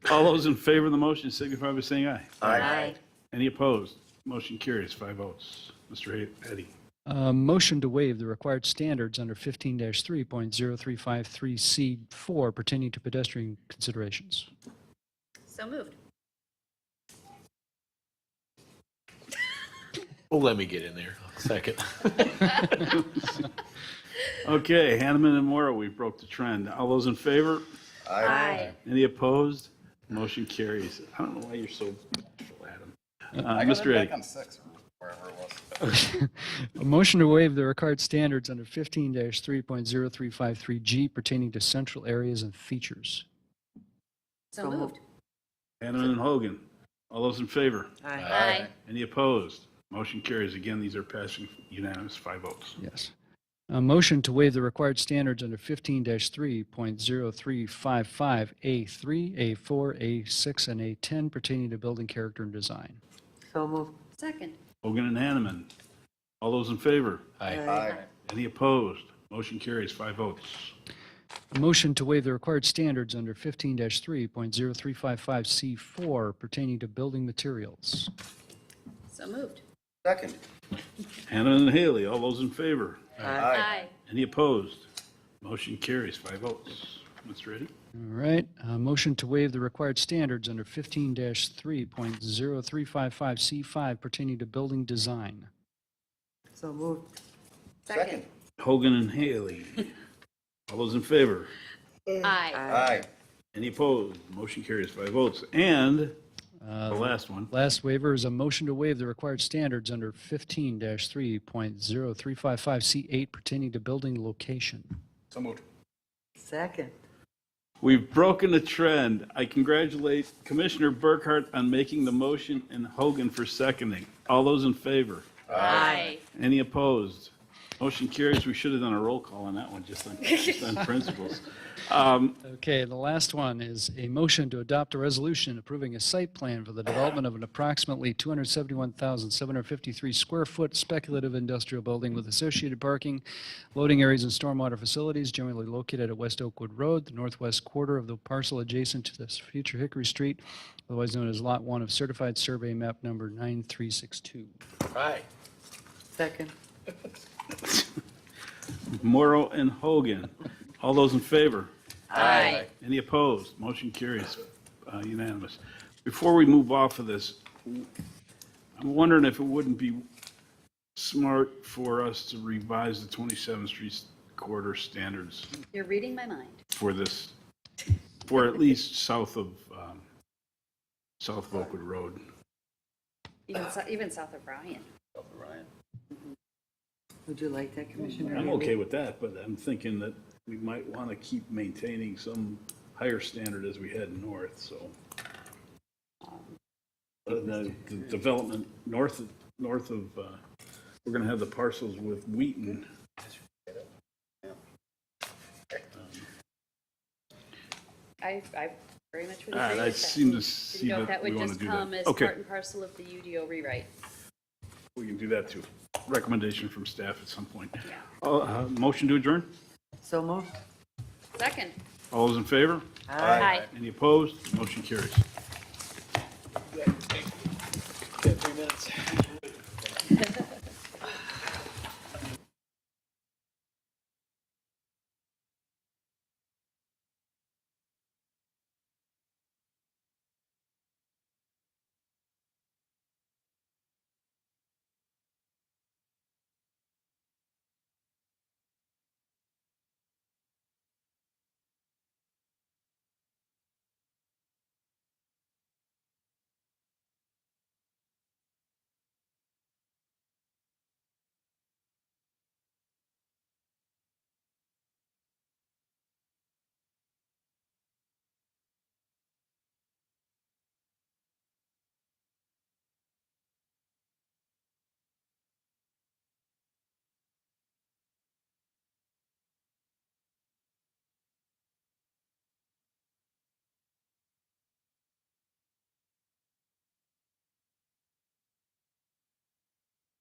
All those in favor of the motion signify by saying aye. Aye. Any opposed? Motion carries 5 votes. Mr. Eddy. Motion to waive the required standards under 15-3.0353C4 pertaining to pedestrian considerations. So moved. Well, let me get in there. Second. Okay, Hanneman and Morrow, we broke the trend. All those in favor? Aye. Any opposed? Motion carries. I don't know why you're so bashful, Adam. Mr. Eddie. On 6 or wherever it was. A motion to waive the required standards under 15-3.0353G pertaining to central areas and features. So moved. Hanneman and Hogan. All those in favor? Aye. Any opposed? Motion carries. Again, these are passing unanimous, 5 votes. Yes. A motion to waive the required standards under 15-3.0355A3, A4, A6, and A10 pertaining to building character and design. Second. Hogan and Hanneman. All those in favor? Aye. Any opposed? Motion carries, 5 votes. A motion to waive the required standards under 15-3.0355C4 pertaining to building materials. So moved. Second. Hanneman and Haley. All those in favor? Aye. Any opposed? Motion carries, 5 votes. Mr. Eddie? All right. A motion to waive the required standards under 15-3.0355C5 pertaining to building design. Second. Hogan and Haley. All those in favor? Aye. Aye. Any opposed? Motion carries, 5 votes. And the last one. Last waiver is a motion to waive the required standards under 15-3.0355C8 pertaining to building location. So moved. We've broken a trend. I congratulate Commissioner Burkhart on making the motion and Hogan for seconding. All those in favor? Aye. Any opposed? Motion carries. We should have done a roll call on that one, just on principles. Okay, the last one is a motion to adopt a resolution approving a site plan for the development of an approximately 271,753 square foot speculative industrial building with associated parking, loading areas, and stormwater facilities generally located at West Oakwood Road, the northwest quarter of the parcel adjacent to this future Hickory Street, otherwise known as Lot 1 of Certified Survey Map Number 9362. Aye. Morrow and Hogan. All those in favor? Aye. Any opposed? Motion carries unanimous. Before we move off of this, I'm wondering if it wouldn't be smart for us to revise the 27th Street corridor standards You're reading my mind. for this, for at least south of Oakwood Road. Even south of Bryan. Would you like that, Commissioner? I'm okay with that, but I'm thinking that we might want to keep maintaining some higher standard as we head north, so. The development north of, we're going to have the parcels with Wheaton. I very much would Ah, agree I with that. seem to see Didn't know if that that we would want to just do come that. as Okay, part and parcel of the UDO rewrite. we can do that too. Recommendation from staff at some point. Yeah. Motion to adjourn? So moved. Second. All those in favor? Aye. Any opposed? Motion carries. Yeah, 3 minutes.